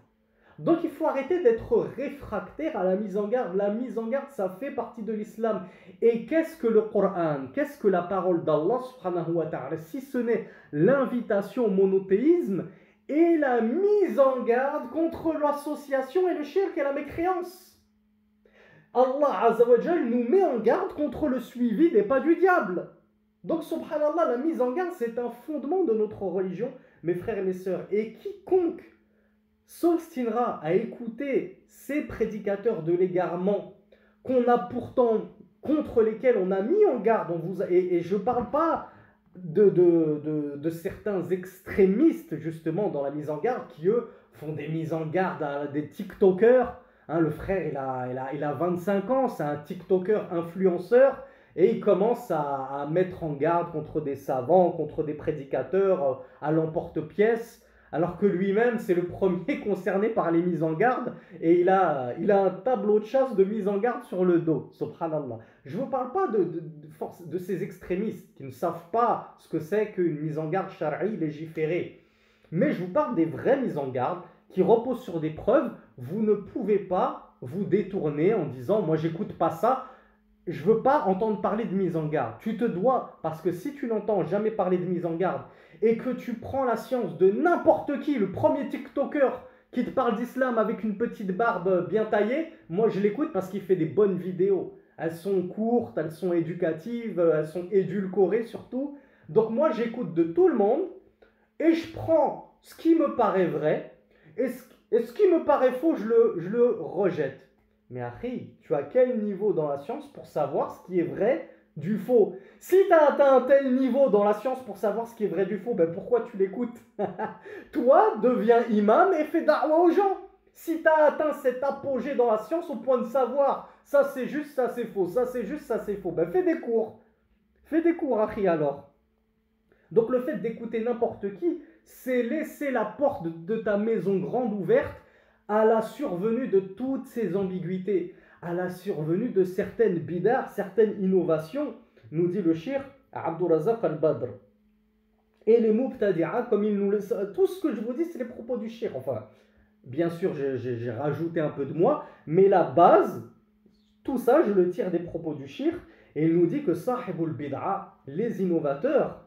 Donc il faut arrêter d'être réfractaire à la mise en garde. La mise en garde, ça fait partie de l'islam. Et qu'est-ce que le Coran? Qu'est-ce que la parole d'Allah subhanahu wa ta'ala? Si ce n'est l'invitation au monothéisme et la mise en garde contre l'association et le shirk et la mécréance. Allah Azza wa Jal nous met en garde contre le suivi des pas du diable. Donc subhanallah, la mise en garde, c'est un fondement de notre religion, mes frères et mes sœurs. Et quiconque s'obstinera à écouter ces prédicateurs de l'égarement contre lesquels on a mis en garde, et je ne parle pas de certains extrémistes justement dans la mise en garde qui eux font des mises en garde à des TikTokers. Le frère il a 25 ans, c'est un TikToker influenceur et il commence à mettre en garde contre des savants, contre des prédicateurs à l'emporte-pièce, alors que lui-même c'est le premier concerné par les mises en garde et il a un tableau de chasse de mise en garde sur le dos, subhanallah. Je ne vous parle pas de ces extrémistes qui ne savent pas ce que c'est qu'une mise en garde shari'i légiférée, mais je vous parle des vraies mises en garde qui reposent sur des preuves. Vous ne pouvez pas vous détourner en disant « moi j'écoute pas ça, je veux pas entendre parler de mise en garde ». Tu te dois, parce que si tu n'entends jamais parler de mise en garde et que tu prends la science de n'importe qui, le premier TikToker qui te parle d'islam avec une petite barbe bien taillée, moi je l'écoute parce qu'il fait des bonnes vidéos. Elles sont courtes, elles sont éducatives, elles sont édulcorées surtout. Donc moi j'écoute de tout le monde et je prends ce qui me paraît vrai et ce qui me paraît faux, je le rejette. Mais Harry, tu as quel niveau dans la science pour savoir ce qui est vrai du faux? Si tu as atteint un tel niveau dans la science pour savoir ce qui est vrai du faux, ben pourquoi tu l'écoutes? Toi, deviens imam et fais da'wa aux gens. Si tu as atteint cet apogée dans la science au point de savoir ça c'est juste, ça c'est faux, ça c'est juste, ça c'est faux, ben fais des cours. Fais des cours, Harry, alors. Donc le fait d'écouter n'importe qui, c'est laisser la porte de ta maison grande ouverte à la survenue de toutes ces ambiguïtés, à la survenue de certaines bidars, certaines innovations, nous dit le shir Abdurrazaq al-Badr. Et les mubtadi'a, comme il nous le... Tout ce que je vous dis, c'est les propos du shir. Enfin, bien sûr, j'ai rajouté un peu de moi, mais la base, tout ça, je le tire des propos du shir, et il nous dit que sahibul bid'a, les innovateurs,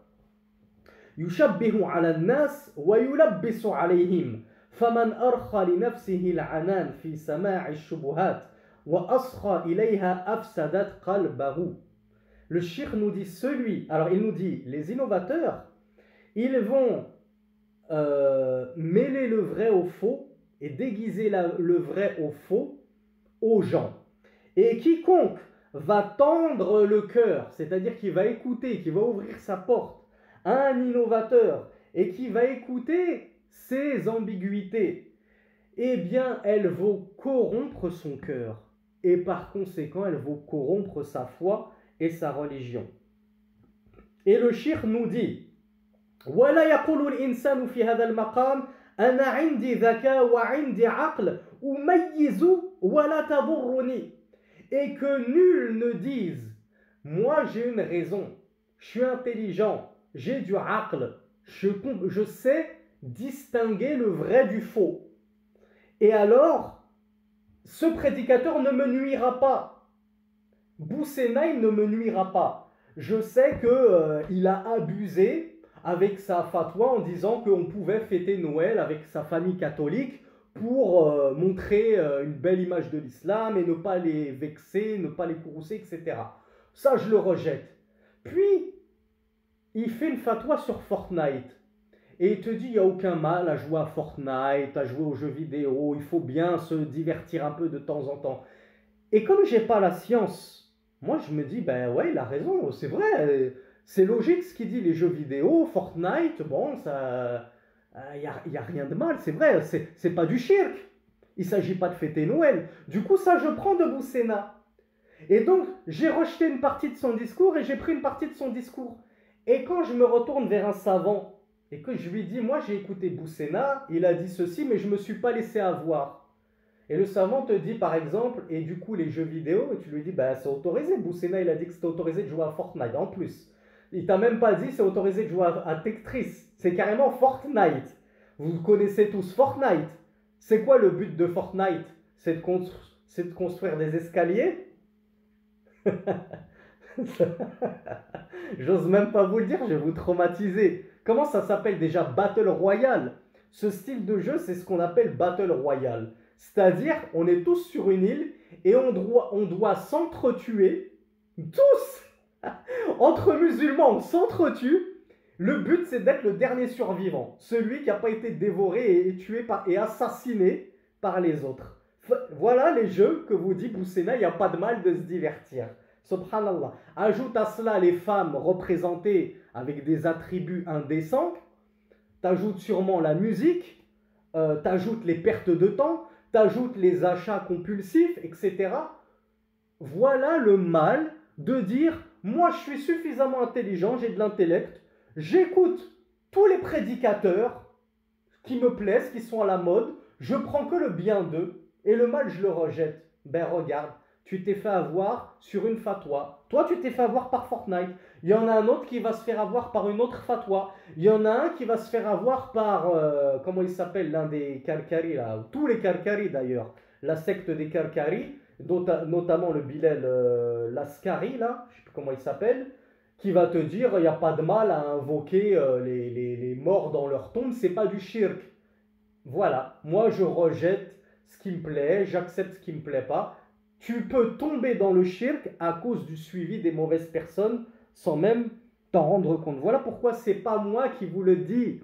يشبه على الناس ويلبس عليهم فمن أرخى لنفسه العنان في سماع الشبهات وأصخى إليها أفسدت قلبه. Le shir nous dit alors il nous dit les innovateurs, ils vont mêler le vrai au faux et déguiser le vrai au faux aux gens. Et quiconque va tendre le cœur, c'est-à-dire qui va écouter, qui va ouvrir sa porte un innovateur et qui va écouter ses ambiguïtés, eh bien, elles vont corrompre son cœur et par conséquent, elles vont corrompre sa foi et sa religion. Et le shir nous dit وَلَا يَقُولُ الْإِنسَانُ فِي هَذَا الْمَقَامِ أَنَا عِنْدِي ذَكَاء وَعِنْدِي عَقْلٍ أُمَيِّزُ وَلَا تَضُرُّنِي. Et que nul ne dise moi j'ai une raison, je suis intelligent, j'ai du aql, je sais distinguer le vrai du faux. Et alors, ce prédicateur ne me nuira pas. Boussena, il ne me nuira pas. Je sais qu'il a abusé avec sa fatwa en disant qu'on pouvait fêter Noël avec sa famille catholique pour montrer une belle image de l'islam et ne pas les vexer, ne pas les courroucer, etc. Ça, je le rejette. Puis, il fait une fatwa sur Fortnite. Et il te dit, il n'y a aucun mal à jouer à Fortnite, à jouer aux jeux vidéo, il faut bien se divertir un peu de temps en temps. Et comme je n'ai pas la science, moi je me dis, ben ouais, il a raison, c'est vrai, c'est logique ce qu'il dit, les jeux vidéo, Fortnite, bon, ça, y a rien de mal, c'est vrai, c'est pas du shirk. Il ne s'agit pas de fêter Noël. Du coup, ça, je prends de Boussena. Et donc, j'ai rejeté une partie de son discours et j'ai pris une partie de son discours. Et quand je me retourne vers un savant et que je lui dis, moi j'ai écouté Boussena, il a dit ceci, mais je ne me suis pas laissé avoir. Et le savant te dit par exemple, et du coup les jeux vidéo, et tu lui dis, bah c'est autorisé. Boussena, il a dit que c'était autorisé de jouer à Fortnite. En plus, il t'a même pas dit c'est autorisé de jouer à Tetris. C'est carrément Fortnite. Vous connaissez tous Fortnite. C'est quoi le but de Fortnite? C'est de construire des escaliers. J'ose même pas vous le dire, je vais vous traumatiser. Comment ça s'appelle déjà Battle Royale? Ce style de jeu, c'est ce qu'on appelle Battle Royale. C'est-à-dire, on est tous sur une île et on doit s'entretuer, tous, entre musulmans, on s'entretue. Le but, c'est d'être le dernier survivant, celui qui n'a pas été dévoré et tué et assassiné par les autres. Voilà les jeux que vous dit Boussena, il n'y a pas de mal de se divertir. Subhanallah. Ajoute à cela les femmes représentées avec des attributs indécents, t'ajoutes sûrement la musique, t'ajoutes les pertes de temps, t'ajoutes les achats compulsifs, etc. Voilà le mal de dire, moi je suis suffisamment intelligent, j'ai de l'intellect, j'écoute tous les prédicateurs qui me plaisent, qui sont à la mode, je prends que le bien d'eux, et le mal je le rejette. Ben regarde, tu t'es fait avoir sur une fatwa. Toi, tu t'es fait avoir par Fortnite. Il y en a un autre qui va se faire avoir par une autre fatwa. Il y en a un qui va se faire avoir par, comment il s'appelle, l'un des Karkari, là, tous les Karkari d'ailleurs, la secte des Karkari, notamment le Bilal Laskari, là, je ne sais plus comment il s'appelle, qui va te dire, il n'y a pas de mal à invoquer les morts dans leur tombe, c'est pas du shirk. Voilà, moi je rejette ce qui me plaît, j'accepte ce qui ne me plaît pas. Tu peux tomber dans le shirk à cause du suivi des mauvaises personnes sans même t'en rendre compte. Voilà pourquoi c'est pas moi qui vous le dis.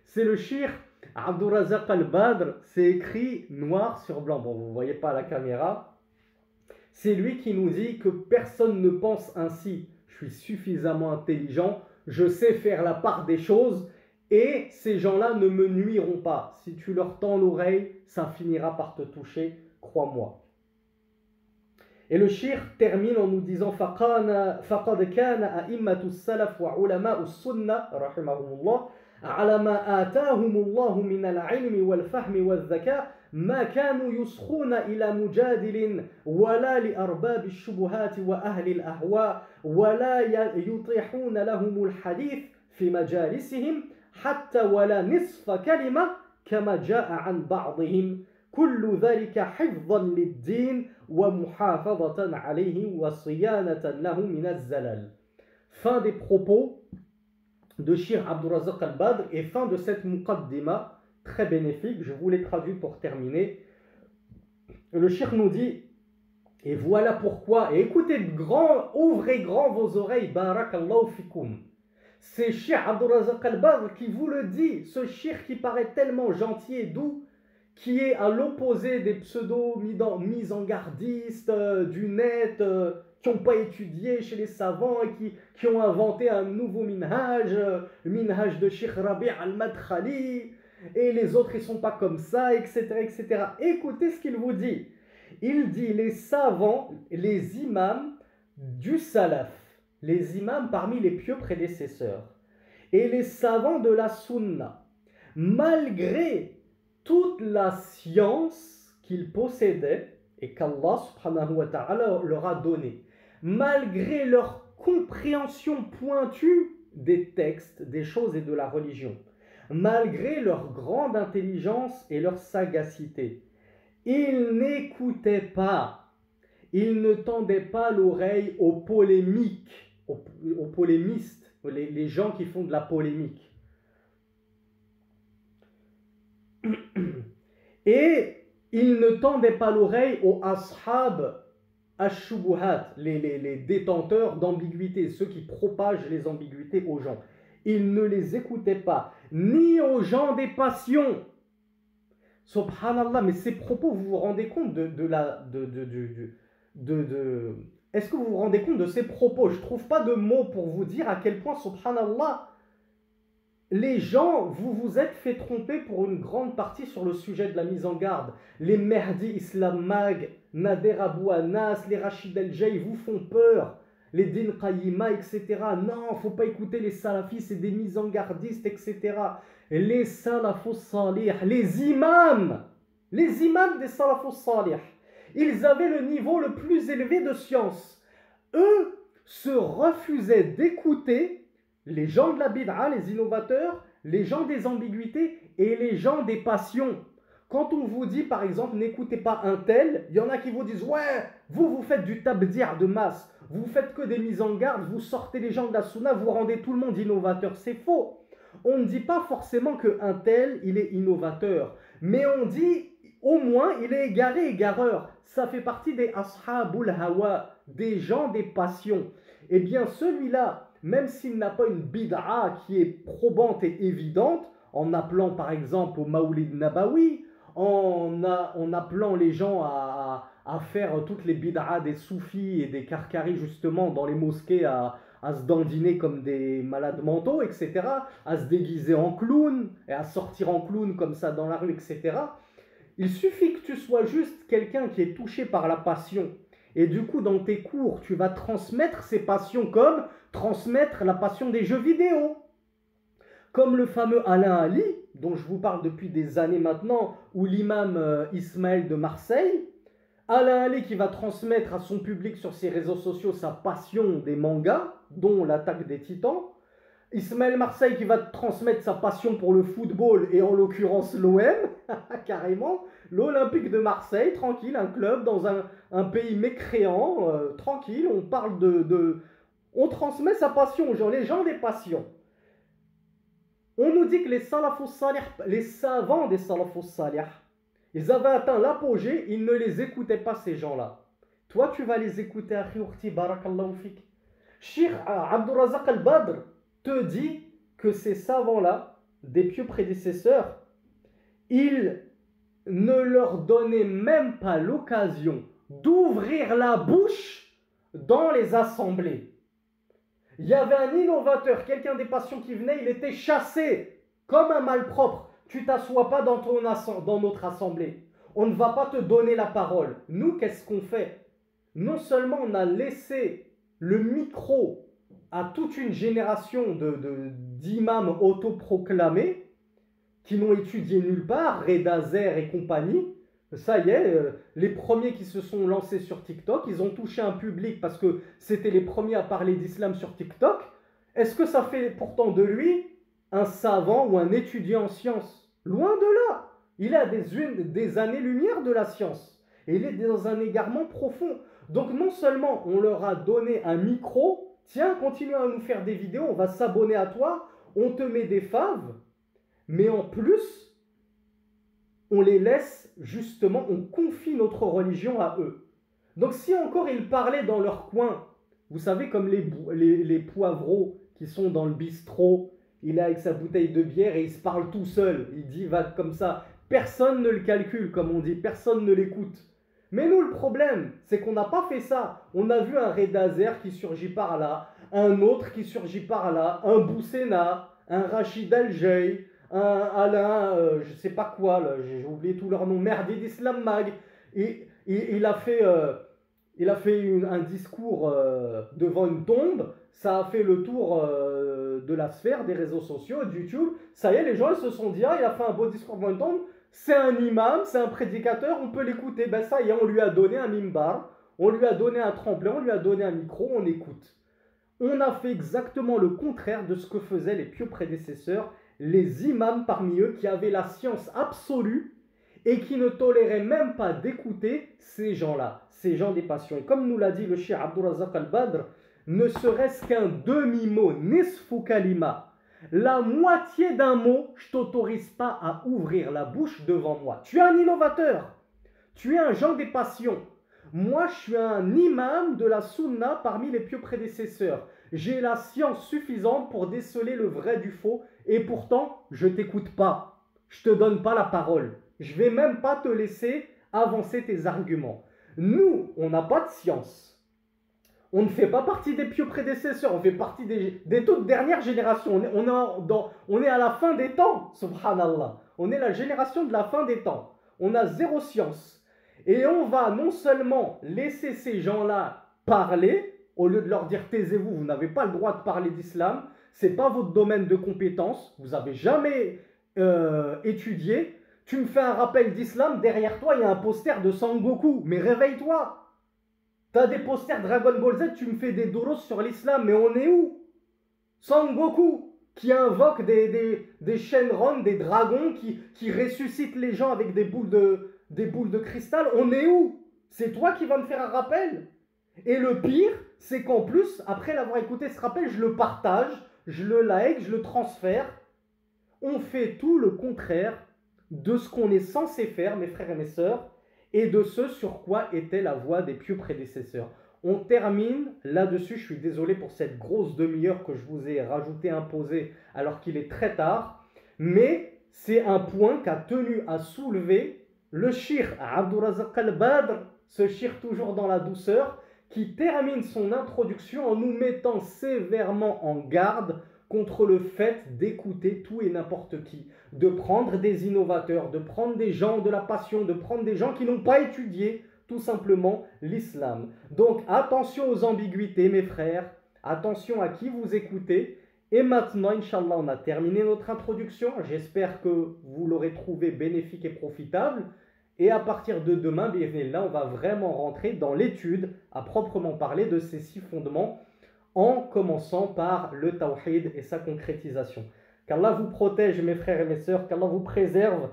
C'est le shirk Abdourazaq al-Badr, c'est écrit noir sur blanc. Bon, vous ne voyez pas à la caméra. C'est lui qui nous dit que personne ne pense ainsi. Je suis suffisamment intelligent, je sais faire la part des choses et ces gens-là ne me nuiront pas. Si tu leur tends l'oreille, ça finira par te toucher, crois-moi. Et le shir termine en nous disant فَقَدْ كَانَ أَئِمَّةُ السَّلَفُ وَعُلَمَاءُ السُّنَّةِ رَحِمَهُمُ اللَّهُ عَلَى مَا آتَاهُمُ اللَّهُ مِنَ الْعِلْمِ وَالْفَهْمِ وَالذَّكَاءِ ما كانوا يصغون إلى مجادل ولا لأرباب الشبهات وأهل الأهواء ولا يطيحون لهم الحديث في مجالسهم حتى ولا نصف كلمة كما جاء عن بعضهم كل ذلك حفظا للدين ومحافظة عليه وصيانة له من الزلل. Fin des propos de Shir Abdourazaq al-Badr et fin de cette muqaddima très bénéfique. Je vous l'ai traduit pour terminer. Le Shir nous dit, et voilà pourquoi, et écoutez grand, ouvrez grand vos oreilles, barakallahu fikum. C'est Shir Abdourazaq al-Badr qui vous le dit, ce Shir qui paraît tellement gentil et doux, qui est à l'opposé des pseudo-mise-en-gardistes du net, qui n'ont pas étudié chez les savants et qui ont inventé un nouveau minhaj, le minhaj de Sheikh Rabi' al-Madkhali, et les autres ils ne sont pas comme ça, etc., etc. Écoutez ce qu'il vous dit. Il dit les savants, les imams du salaf, les imams parmi les pieux prédécesseurs, et les savants de la sunna, malgré toute la science qu'ils possédaient et qu'Allah subhanahu wa ta'ala leur a donnée, malgré leur compréhension pointue des textes, des choses et de la religion, malgré leur grande intelligence et leur sagacité, ils n'écoutaient pas, ils ne tendaient pas l'oreille aux polémiques, aux polémistes, les gens qui font de la polémique. Et ils ne tendaient pas l'oreille aux ashab ash-shubuhat, les détenteurs d'ambiguïté, ceux qui propagent les ambiguïtés aux gens. Ils ne les écoutaient pas, ni aux gens des passions. Subhanallah, mais ces propos, vous vous rendez compte est-ce que vous vous rendez compte de ces propos? Je ne trouve pas de mots pour vous dire à quel point, subhanallah, les gens, vous vous êtes fait tromper pour une grande partie sur le sujet de la mise en garde. Les Mehdi Islam Mag, Nader Abou Anas, les Rachid El-Jay vous font peur. Les Din Qayyima, etc. Non, il ne faut pas écouter les salafis, c'est des mises en gardistes, etc. Les salafos salih, les imams Les imams des salafus salih, ils avaient le niveau le plus élevé de science. Eux se refusaient d'écouter les gens de la bid'a, les innovateurs, les gens des ambiguïtés et les gens des passions. Quand on vous dit par exemple n'écoutez pas un tel, il y en a qui vous disent ouais, vous faites du tabdir de masse, vous faites que des mises en garde, vous sortez les gens de la sunna, vous rendez tout le monde innovateur. C'est faux. On ne dit pas forcément qu'un tel il est innovateur, mais on dit au moins il est égaré, égareur. Ça fait partie des ashabul hawa, des gens des passions. Eh bien celui-là, même s'il n'a pas une bid'a qui est probante et évidente, en appelant par exemple au Maoulid Nabawi, en appelant les gens à faire toutes les bid'a des soufis et des karkaris justement dans les mosquées à se dandiner comme des malades mentaux, etc., à se déguiser en clown et à sortir en clown comme ça dans la rue, etc. Il suffit que tu sois juste quelqu'un qui est touché par la passion. Et du coup, dans tes cours, tu vas transmettre ces passions comme transmettre la passion des jeux vidéo. Comme le fameux Alain Ali, dont je vous parle depuis des années maintenant, ou l'imam Ismaël de Marseille. Alain Ali qui va transmettre à son public sur ses réseaux sociaux sa passion des mangas, dont l'attaque des titans. Ismaël Marseille qui va transmettre sa passion pour le football, et en l'occurrence l'OM, carrément. L'Olympique de Marseille, tranquille, un club dans un pays mécréant, tranquille, on parle on transmet sa passion aux gens, les gens des passions. On nous dit que les salafus salih, les savants des salafus salih, ils avaient atteint l'apogée, ils ne les écoutaient pas ces gens-là. Toi, tu vas les écouter, Akhi Urti, barakallahu fik. Cheikh Abdurrazaq al-Badr te dit que ces savants-là, des pieux prédécesseurs, ils ne leur donnaient même pas l'occasion d'ouvrir la bouche dans les assemblées. Il y avait un innovateur, quelqu'un des passions qui venait, il était chassé comme un malpropre. Tu t'assois pas dans notre assemblée. On ne va pas te donner la parole. Nous, qu'est-ce qu'on fait? Non seulement on a laissé le micro à toute une génération d'imams autoproclamés qui n'ont étudié nulle part, Reda Zer et compagnie. Ça y est, les premiers qui se sont lancés sur TikTok, ils ont touché un public parce que c'était les premiers à parler d'islam sur TikTok. Est-ce que ça fait pourtant de lui un savant ou un étudiant en sciences? Loin de là. Il est à des années-lumière de la science. Et il est dans un égarement profond. Donc non seulement on leur a donné un micro, tiens, continue à nous faire des vidéos, on va s'abonner à toi, on te met des faves, mais en plus, on les laisse justement, on confie notre religion à eux. Donc si encore ils parlaient dans leur coin, vous savez comme les poivreaux qui sont dans le bistrot, il est avec sa bouteille de bière et il se parle tout seul, il dit va comme ça, personne ne le calcule comme on dit, personne ne l'écoute. Mais nous le problème, c'est qu'on n'a pas fait ça. On a vu un Reda Zer qui surgit par là, un autre qui surgit par là, un Boussena, un Rachid Al-Jay, un Alain, je sais pas quoi, j'ai oublié tous leurs noms, Merdi d'Islam Mag. Et il a fait un discours devant une tombe, ça a fait le tour de la sphère des réseaux sociaux, de YouTube. Ça y est, les gens ils se sont dit, ah, il a fait un beau discours devant une tombe, c'est un imam, c'est un prédicateur, on peut l'écouter. Ben ça y est, on lui a donné un mimbar, on lui a donné un tremplin, on lui a donné un micro, on écoute. On a fait exactement le contraire de ce que faisaient les pieux prédécesseurs, les imams parmi eux qui avaient la science absolue et qui ne toléraient même pas d'écouter ces gens-là, ces gens des passions. Et comme nous l'a dit le cheikh Abdurrazaq al-Badr, ne serait-ce qu'un demi-mot, nisfu kalima, la moitié d'un mot, je t'autorise pas à ouvrir la bouche devant moi. Tu es un innovateur, tu es un gens des passions. Moi, je suis un imam de la sunna parmi les pieux prédécesseurs. J'ai la science suffisante pour déceler le vrai du faux et pourtant, je t'écoute pas. Je te donne pas la parole. Je vais même pas te laisser avancer tes arguments. Nous, on n'a pas de science. On ne fait pas partie des pieux prédécesseurs, on fait partie des toutes dernières générations. On est à la fin des temps, subhanallah. On est la génération de la fin des temps. On a zéro science. Et on va non seulement laisser ces gens-là parler, au lieu de leur dire taisez-vous, vous n'avez pas le droit de parler d'islam, ce n'est pas votre domaine de compétence, vous n'avez jamais étudié. Tu me fais un rappel d'islam, derrière toi, il y a un poster de Sangoku. Mais réveille-toi. T'as des posters Dragon Ball Z, tu me fais des doros sur l'islam. Mais on est où? Sangoku, qui invoque des Shenron, des dragons, qui ressuscitent les gens avec des boules de cristal. On est où? C'est toi qui vas me faire un rappel? Et le pire, c'est qu'en plus, après l'avoir écouté ce rappel, je le partage, je le like, je le transfère. On fait tout le contraire de ce qu'on est censé faire, mes frères et mes sœurs, et de ce sur quoi était la voie des pieux prédécesseurs. On termine là-dessus, je suis désolé pour cette grosse demi-heure que je vous ai rajouté, imposée, alors qu'il est très tard, mais c'est un point qu'a tenu à soulever le Cheikh Abdourazaq al-Badr, ce cheikh toujours dans la douceur, qui termine son introduction en nous mettant sévèrement en garde contre le fait d'écouter tout et n'importe qui, de prendre des innovateurs, de prendre des gens de la passion, de prendre des gens qui n'ont pas étudié tout simplement l'islam. Donc attention aux ambiguïtés, mes frères, attention à qui vous écoutez. Et maintenant, Inch'Allah, on a terminé notre introduction. J'espère que vous l'aurez trouvé bénéfique et profitable. Et à partir de demain, là, on va vraiment rentrer dans l'étude à proprement parler de ces 6 fondements, en commençant par le tawhid et sa concrétisation. Qu'Allah vous protège, mes frères et mes sœurs, qu'Allah vous préserve,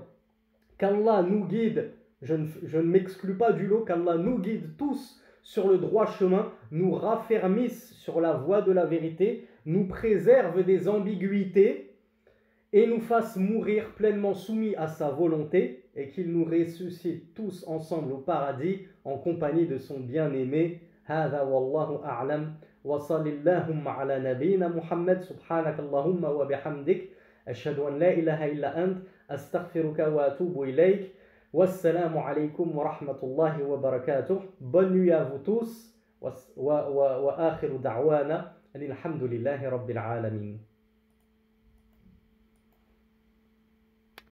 qu'Allah nous guide, je ne m'exclus pas du lot, qu'Allah nous guide tous sur le droit chemin, nous raffermisse sur la voie de la vérité, nous préserve des ambiguïtés et nous fasse mourir pleinement soumis à sa volonté, et qu'il nous ressuscite tous ensemble au paradis en compagnie de son bien-aimé. هذا والله أعلم وصل اللهم على نبينا محمد سبحانك اللهم وبحمدك أشهد أن لا إله إلا أنت أستغفرك وأتوب إليك والسلام عليكم ورحمة الله وبركاته. Bonne nuit à vous tous وآخر دعوانا أن الحمد لله رب العالمين.